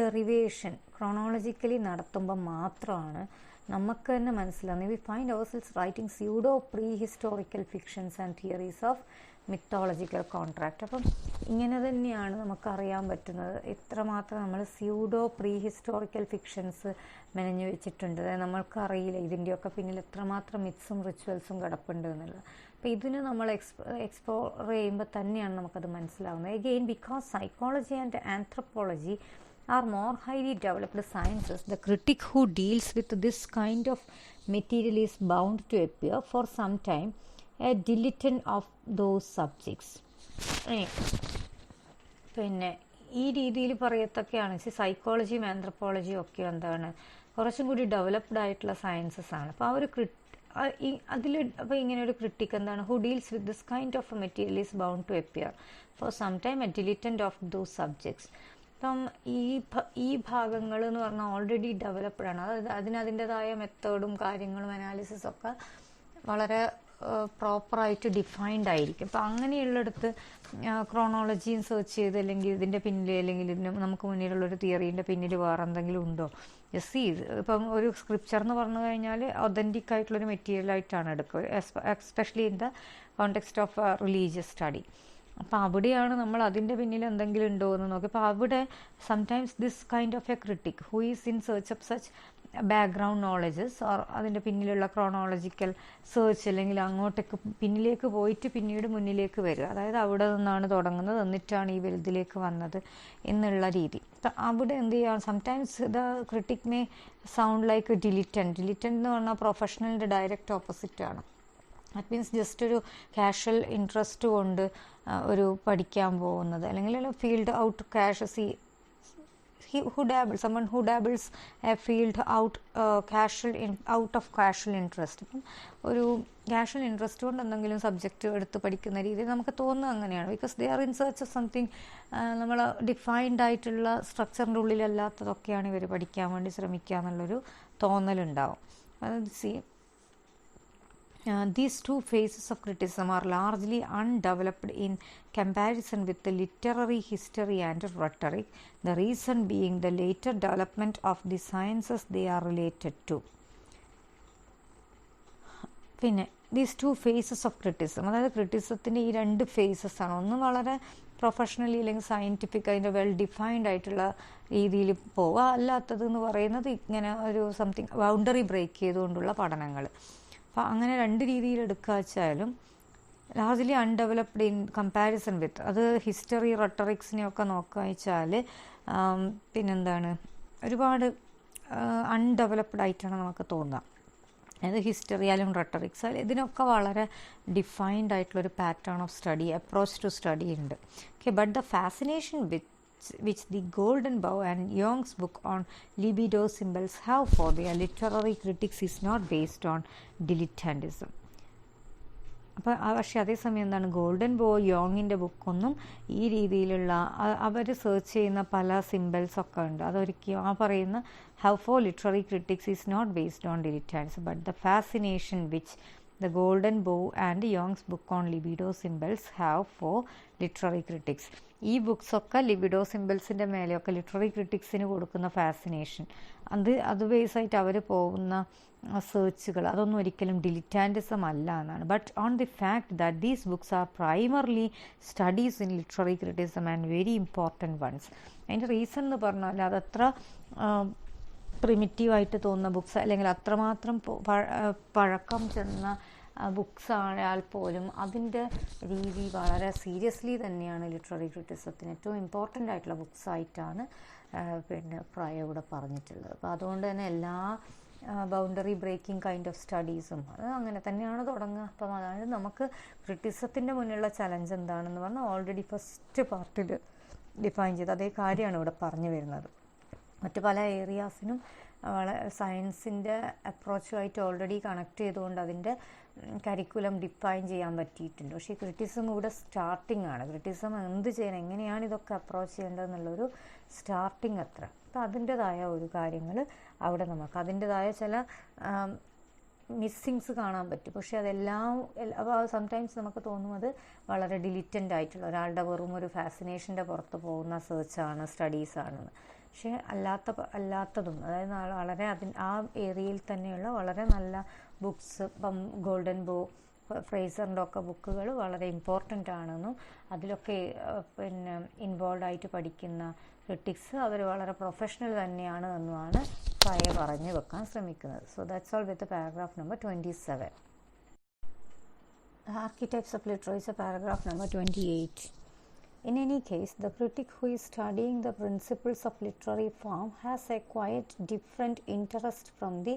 derivation chronologically നടത്തുമ്പോൾ മാത്രമാണ് നമുക്ക് തന്നെ മനസ്സിലാവുന്നത്. We find ourselves writing pseudo prehistorical fictions and theories of mythological contract. അപ്പം ഇങ്ങനെ തന്നെയാണ് നമുക്കറിയാൻ പറ്റുന്നത് എത്രമാത്രം നമ്മൾ സ്യൂഡോ പ്രീ ഹിസ്റ്റോറിക്കൽ ഫിക്ഷൻസ് മെനഞ്ഞു വെച്ചിട്ടുണ്ട്. നമ്മൾക്കറിയില്ല ഇതിൻ്റെയൊക്കെ പിന്നിൽ എത്രമാത്രം മിത്സും റിച്വൽസും കിടപ്പുണ്ട് എന്നുള്ളത്. അപ്പോൾ ഇതിന് നമ്മൾ എക്സ്പ്ലോർ ചെയ്യുമ്പോൾ തന്നെയാണ് നമുക്കത് മനസ്സിലാവുന്നത്. Again, because psychology and anthropology are more highly developed sciences, the critic who deals with this kind of material is bound to appear for some time a dilettante of those subjects. പിന്നെ ഈ രീതിയിൽ പറയത്തൊക്കെയാണ് സൈക്കോളജിയും ആന്ത്രപ്പോളജിയും ഒക്കെ എന്താണ് കുറച്ചും കൂടി developed ആയിട്ടുള്ള sciences ആണ്. അപ്പോൾ ആ ഒരു അതിൽ അപ്പോൾ ഇങ്ങനെ ഒരു ക്രിട്ടിക് എന്താണ്, who deals with this kind of material is bound to appear for some time a dilettante of those subjects. അപ്പം ഈ ഭാഗങ്ങൾ എന്ന് പറഞ്ഞാൽ ഓൾറെഡി ഡെവലപ്ഡ് ആണ്. അതായത് അതിൻ്റെതായ മെത്തേഡും കാര്യങ്ങളും അനാലിസിസും ഒക്കെ വളരെ പ്രോപ്പറായിട്ട് ഡിഫൈൻഡ് ആയിരിക്കും. അപ്പം അങ്ങനെയുള്ളിടത്ത് ക്രോണോളജിയും സെർച്ച് ചെയ്ത് അല്ലെങ്കിൽ ഇതിൻ്റെ പിന്നിൽ അല്ലെങ്കിൽ ഇതിന് നമുക്ക് മുന്നിലുള്ളൊരു തിയറീൻ്റെ പിന്നിൽ വേറെ എന്തെങ്കിലും ഉണ്ടോ, ജസ്റ്റ് ഇപ്പം ഒരു സ്ക്രിപ്ചർ എന്ന് പറഞ്ഞു കഴിഞ്ഞാൽ ഒതൻറ്റിക് ആയിട്ടുള്ളൊരു മെറ്റീരിയലായിട്ടാണ് എടുക്കുക, especially in the context of religious study. അപ്പോൾ അവിടെയാണ് നമ്മൾ അതിൻ്റെ പിന്നിൽ എന്തെങ്കിലും ഉണ്ടോ എന്ന് നോക്കി. അപ്പോൾ അവിടെ sometimes this kind of a critic who is in search of such background knowledges or അതിൻ്റെ പിന്നിലുള്ള ക്രോണോളജിക്കൽ സെർച്ച് അല്ലെങ്കിൽ അങ്ങോട്ടേക്ക് പിന്നിലേക്ക് പോയിട്ട് പിന്നീട് മുന്നിലേക്ക് വരിക, അതായത് അവിടെ നിന്നാണ് തുടങ്ങുന്നത് എന്നിട്ടാണ് ഈ വലുതിലേക്ക് വന്നത് എന്നുള്ള രീതി. അപ്പം അവിടെ എന്ത് ചെയ്യാം, sometimes the critic may sound like dilettante എന്ന് പറഞ്ഞാൽ പ്രൊഫഷണലിൻ്റെ ഡയറക്റ്റ് ഓപ്പോസിറ്റാണ്. ദാറ്റ് മീൻസ് ജസ്റ്റ് ഒരു കാഷ്വൽ ഇൻട്രസ്റ്റ് കൊണ്ട് ഒരു പഠിക്കാൻ പോകുന്നത് അല്ലെങ്കിൽ field out someone who dabbles a field out out of casual interest. അപ്പം ഒരു കാഷ്വൽ ഇൻട്രസ്റ്റ് കൊണ്ട് എന്തെങ്കിലും സബ്ജക്റ്റ് എടുത്ത് പഠിക്കുന്ന രീതി നമുക്ക് തോന്നുന്നത് അങ്ങനെയാണ്. Because they are in search of something നമ്മൾ ഡിഫൈൻഡ് ആയിട്ടുള്ള സ്ട്രക്ചറിൻ്റെ ഉള്ളിലല്ലാത്തതൊക്കെയാണ് ഇവർ പഠിക്കാൻ വേണ്ടി ശ്രമിക്കുക എന്നുള്ളൊരു തോന്നലുണ്ടാവും. അതായത് these two phases of criticism are largely undeveloped in comparison with the literary history and rhetoric, the reason being the later development of the sciences they are related to. പിന്നെ these two phases of criticism, അതായത് ക്രിറ്റിസത്തിൻ്റെ ഈ രണ്ട് faces ആണ്. ഒന്ന് വളരെ professionally അല്ലെങ്കിൽ scientific അതിൻ്റെ വെൽ ഡിഫൈൻഡ് ആയിട്ടുള്ള രീതിയിൽ പോവുക, അല്ലാത്തത് എന്ന് പറയുന്നത് ഇങ്ങനെ ഒരു സംതിങ് ബൗണ്ടറി ബ്രേക്ക് ചെയ്തുകൊണ്ടുള്ള പഠനങ്ങൾ. അപ്പോൾ അങ്ങനെ രണ്ട് രീതിയിൽ എടുക്കുക വെച്ചാലും ലാർജ്ലി അൺഡെവലപ്ഡ് ഇൻ കമ്പാരിസൺ വിത്ത് അത് ഹിസ്റ്ററി റെട്ടറിക്സിനെയൊക്കെ നോക്കുക വെച്ചാൽ പിന്നെന്താണ് ഒരുപാട് അൺഡെവലപ്ഡ് ആയിട്ടാണ് നമുക്ക് തോന്നുക. അതായത് ഹിസ്റ്ററിയാലും റെട്ടറിക്സ് ഇതിനൊക്കെ വളരെ ഡിഫൈൻഡ് ആയിട്ടുള്ളൊരു pattern of study, approach to study ഉണ്ട്. Okay, but the fascination which the Golden Bough and Young's book on libido symbols have for their literary critics is not based on dilettantism. അപ്പോൾ പക്ഷേ അതേസമയം എന്താണ്, golden ബോ യോങ്ങിൻ്റെ ബുക്കൊന്നും ഈ രീതിയിലുള്ള അവർ search ചെയ്യുന്ന പല സിമ്പിൾസൊക്കെ ഉണ്ട്. അതൊരിക്കലും ആ പറയുന്ന how for literary critics is not based on dilettantes but the fascination which the Golden Bough and Young's book on libido symbols have for literary critics. ഈ ബുക്സൊക്കെ ലിബിഡോ സിമ്പിൾസിൻ്റെ മേലെയൊക്കെ ലിറ്റററി ക്രിറ്റിക്സിന് കൊടുക്കുന്ന ഫാസിനേഷൻ അത് ബേസായിട്ട് അവർ പോകുന്ന സെർച്ചുകൾ, അതൊന്നും ഒരിക്കലും ഡിലിറ്റാൻറ്റിസം അല്ല എന്നാണ്. But on the fact that these books are primarily studies in literary criticism and very important ones. അതിൻ്റെ reason എന്ന് പറഞ്ഞാൽ അതത്ര പ്രിമിറ്റീവായിട്ട് തോന്നുന്ന ബുക്സ്, അല്ലെങ്കിൽ അത്രമാത്രം പഴക്കം ചെന്ന ബുക്സ് ആയാൽ പോലും അതിൻ്റെ രീതി വളരെ സീരിയസ്ലി തന്നെയാണ് ലിറ്റററി ക്രിറ്റിസത്തിന് ഏറ്റവും ഇമ്പോർട്ടൻ്റ് ആയിട്ടുള്ള ബുക്സ് ആയിട്ടാണ് പ്രയ ഇവിടെ പറഞ്ഞിട്ടുള്ളത്. അപ്പോൾ അതുകൊണ്ട് തന്നെ എല്ലാ ബൗണ്ടറി ബ്രേക്കിംഗ് കൈൻഡ് ഓഫ് സ്റ്റഡീസും അത് അങ്ങനെ തന്നെയാണ് തുടങ്ങുക. അപ്പം അതായത് നമുക്ക് ക്രിറ്റിസത്തിൻ്റെ മുന്നിലുള്ള ചലഞ്ച് എന്താണെന്ന് പറഞ്ഞാൽ ഓൾറെഡി ഫസ്റ്റ് പാർട്ടിൽ ഡിഫൈൻ ചെയ്ത് അതേ കാര്യമാണ് ഇവിടെ പറഞ്ഞു വരുന്നത്. മറ്റ് പല ഏരിയാസിനും സയൻസിൻ്റെ അപ്രോച്ചുമായിട്ട് ഓൾറെഡി കണക്ട് ചെയ്തുകൊണ്ട് അതിൻ്റെ കരിക്കുലം ഡിഫൈൻ ചെയ്യാൻ പറ്റിയിട്ടുണ്ട്. പക്ഷേ ക്രിറ്റിസം ഇവിടെ സ്റ്റാർട്ടിംഗ് ആണ്. ക്രിറ്റിസം എന്ത് ചെയ്യണം, എങ്ങനെയാണ് ഇതൊക്കെ അപ്രോച്ച് ചെയ്യേണ്ടതെന്നുള്ളൊരു സ്റ്റാർട്ടിങ് അത്ര. അപ്പോൾ അതിൻ്റെതായ ഒരു കാര്യങ്ങൾ അവിടെ നമുക്ക് അതിൻ്റെതായ ചില മിസ്സിങ്സ് കാണാൻ പറ്റും. പക്ഷേ അതെല്ലാം അപ്പോൾ സംടൈംസ് നമുക്ക് തോന്നും അത് വളരെ ഡിലിറ്റൻ്റ് ആയിട്ടുള്ള ഒരാളുടെ വെറും ഒരു ഫാസിനേഷൻ്റെ പുറത്ത് പോകുന്ന സെർച്ചാണ്, സ്റ്റഡീസാണെന്ന്. പക്ഷേ അല്ലാത്തതും അതായത് വളരെ ആ ഏരിയയിൽ തന്നെയുള്ള വളരെ നല്ല ബുക്സ്, ഇപ്പം ഗോൾഡൻ ബോ, ഫ്രേസറിൻ്റെ ഒക്കെ ബുക്കുകൾ വളരെ ഇമ്പോർട്ടൻ്റ് ആണെന്നും അതിലൊക്കെ ഇൻവോൾവ് ആയിട്ട് പഠിക്കുന്ന ക്രിട്ടിക്സ് അവർ വളരെ പ്രൊഫഷണൽ തന്നെയാണ് എന്നുമാണ് പ്രയ പറഞ്ഞു വെക്കാൻ ശ്രമിക്കുന്നത്. So that's all with paragraph number 27. Archetypes of Literature, paragraph number 28. In any case, the critic who is studying the principles of literary form has a quite different interest from the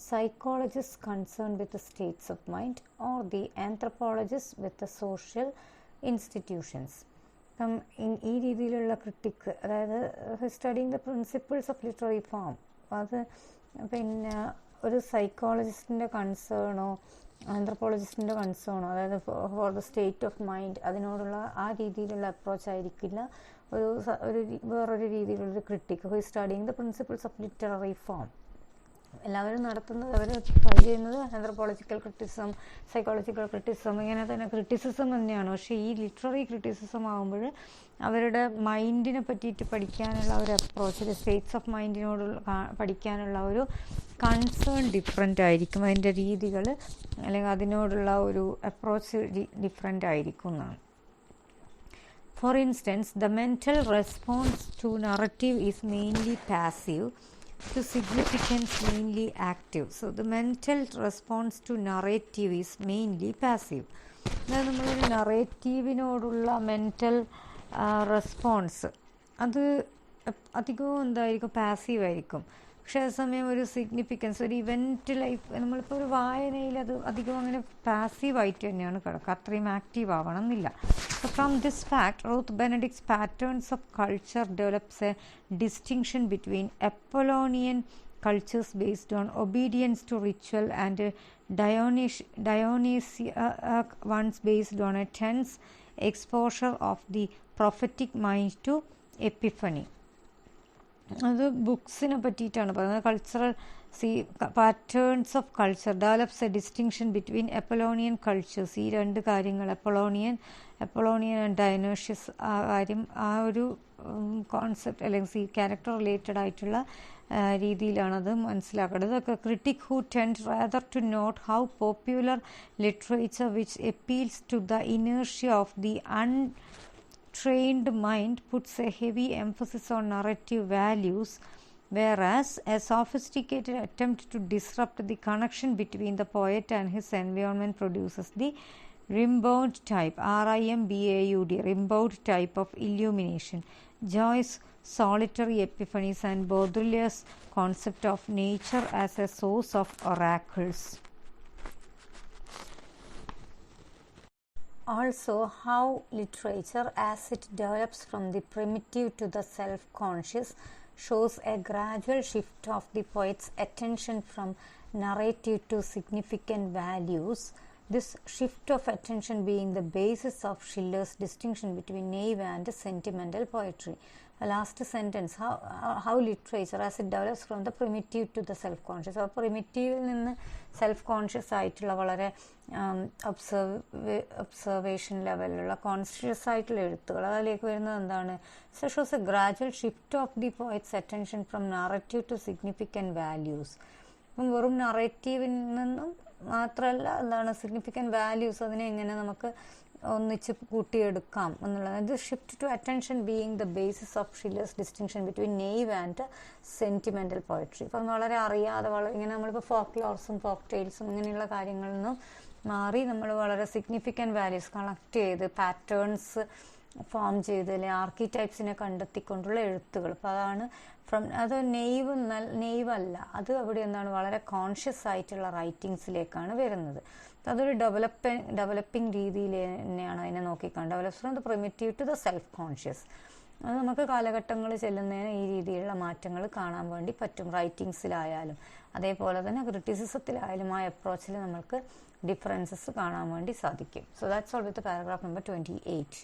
psychologist concerned with the states of mind or the anthropologist with the social institutions. ഈ രീതിയിലുള്ള critic, അതായത് studying the principles of literary form, അത് ഒരു സൈക്കോളജിസ്റ്റിൻ്റെ കൺസേണോ ആന്ത്രപ്പോളജിസ്റ്റിൻ്റെ കൺസേണോ, അതായത് for the state of mind, അതിനോടുള്ള ആ രീതിയിലുള്ള അപ്രോച്ച് ആയിരിക്കില്ല വേറൊരു രീതിയിലുള്ളൊരു critic who is studying the principles of literary form. എല്ലാവരും നടത്തുന്നത്, അവർ ട്രൈ ചെയ്യുന്നത് ആന്ത്രപ്പോളജിക്കൽ ക്രിറ്റിസം, സൈക്കോളജിക്കൽ ക്രിറ്റിസം, ഇങ്ങനെ തന്നെ ക്രിറ്റിസിസം തന്നെയാണ്. പക്ഷേ ഈ ലിറ്റററി ക്രിറ്റിസിസം ആകുമ്പോൾ അവരുടെ മൈൻഡിനെ പറ്റിയിട്ട് പഠിക്കാനുള്ള ഒരു അപ്രോച്ച്, സ്റ്റേറ്റ്സ് ഓഫ് മൈൻഡിനോട് പഠിക്കാനുള്ള ഒരു കൺസേൺ ഡിഫറെൻ്റ് ആയിരിക്കും. അതിൻ്റെ രീതികൾ അല്ലെങ്കിൽ അതിനോടുള്ള ഒരു അപ്രോച്ച് ഡിഫറെൻ്റ് ആയിരിക്കും എന്നാണ്. For instance, the mental response to narrative is mainly passive, to significance mainly active. So the mental response to narrative is mainly passive. അതായത് നമ്മളൊരു നറേറ്റീവിനോടുള്ള മെൻ്റൽ റെസ്പോൺസ് അത് അധികവും എന്തായിരിക്കും, പാസീവായിരിക്കും. പക്ഷേ അതേസമയം ഒരു സിഗ്നിഫിക്കൻസ്, ഒരു ഇവൻറ്റ് ലൈഫ്, നമ്മളിപ്പോൾ ഒരു വായനയിൽ അത് അധികം അങ്ങനെ പാസീവായിട്ട് തന്നെയാണ് കിടക്കുക, അത്രയും ആക്റ്റീവ് ആവണം എന്നില്ല. So from this fact, Ruth Benedict's patterns of culture develops a distinction between Apollonian cultures based on obedience to ritual and Dionysiac ones based on a tense exposure of the prophetic mind to epiphany. അത് ബുക്സിനെ പറ്റിയിട്ടാണ് പറയുന്നത്. Cultural patterns of culture develops a distinction between Apollonian cultures. ഈ രണ്ട് കാര്യങ്ങൾ, എപ്പലോണിയൻ and ഡയനോഷ്യസ് ആ കാര്യം, ആ ഒരു കോൺസെപ്റ്റ് അല്ലെങ്കിൽ ക്യാരക്ടർ റിലേറ്റഡ് ആയിട്ടുള്ള രീതിയിലാണത് മനസ്സിലാക്കേണ്ടത്. Critic who tend rather to note how popular literature which appeals to the inertia of the trained mind puts a heavy emphasis on narrative values, whereas a sophisticated attempt to disrupt the connection between the poet and his environment produces the Rimbaud type, RIMBAUD, Rimbaud type of illumination. Joyce's solitary epiphanies and Baudrillard's concept of nature as a source of oracles. Also, how literature, as it develops from the primitive to the self-conscious, shows a gradual shift of the poet's attention from narrative to significant values, this shift of attention being the basis of Schiller's distinction between naive and sentimental poetry. The last sentence, how literature, as it develops from the primitive to the self-conscious. അപ്പോൾ പ്രിമിറ്റീവിൽ നിന്ന് self conscious ആയിട്ടുള്ള വളരെ observation ലെവലിലുള്ള conscious ആയിട്ടുള്ള എഴുത്തുകൾ, അതിലേക്ക് വരുന്നത് എന്താണ്? So shows a gradual shift of the poet's attention from narrative to significant values. അപ്പം വെറും നറേറ്റീവിൽ നിന്നും മാത്രമല്ല എന്താണ് സിഗ്നിഫിക്കൻറ്റ് വാല്യൂസ് അതിനെ എങ്ങനെ നമുക്ക് ഒന്നിച്ച് കൂട്ടിയെടുക്കാം എന്നുള്ളത്. ഇത് shift to attention being the basis of Schiller's distinction between naive and sentimental poetry. ഇപ്പം വളരെ അറിയാതെ ഇങ്ങനെ നമ്മളിപ്പോൾ ഫോക്ക് ലോർസും ഫോക്ക് ടെയിൽസും ഇങ്ങനെയുള്ള കാര്യങ്ങളിൽ നിന്നും മാറി നമ്മൾ വളരെ സിഗ്നിഫിക്കൻറ്റ് വാല്യൂസ് കണക്ട് ചെയ്ത് പാറ്റേൺസ് ഫോം ചെയ്ത് അല്ലെങ്കിൽ ആർക്കിടൈപ്സിനെ കണ്ടെത്തിക്കൊണ്ടുള്ള എഴുത്തുകൾ. അപ്പോൾ അതാണ് അത് നെയ്വല്ല, അത് അവിടെ എന്താണ് വളരെ കോൺഷ്യസ് ആയിട്ടുള്ള റൈറ്റിങ്സിലേക്കാണ് വരുന്നത്. അതൊരു ഡെവലപ്പിംഗ് രീതിയിൽ തന്നെയാണ് അതിനെ നോക്കിക്കാണുന്നത്. Develops from the primitive to the self conscious. അത് നമുക്ക് കാലഘട്ടങ്ങൾ ചെല്ലുന്നതിന് ഈ രീതിയിലുള്ള മാറ്റങ്ങൾ കാണാൻ വേണ്ടി പറ്റും. റൈറ്റിങ്സിലായാലും അതേപോലെ തന്നെ ക്രിറ്റിസിസത്തിലായാലും ആ അപ്രോച്ചിൽ നമുക്ക് ഡിഫറൻസസ് കാണാൻ വേണ്ടി സാധിക്കും. So that's all with paragraph number 28.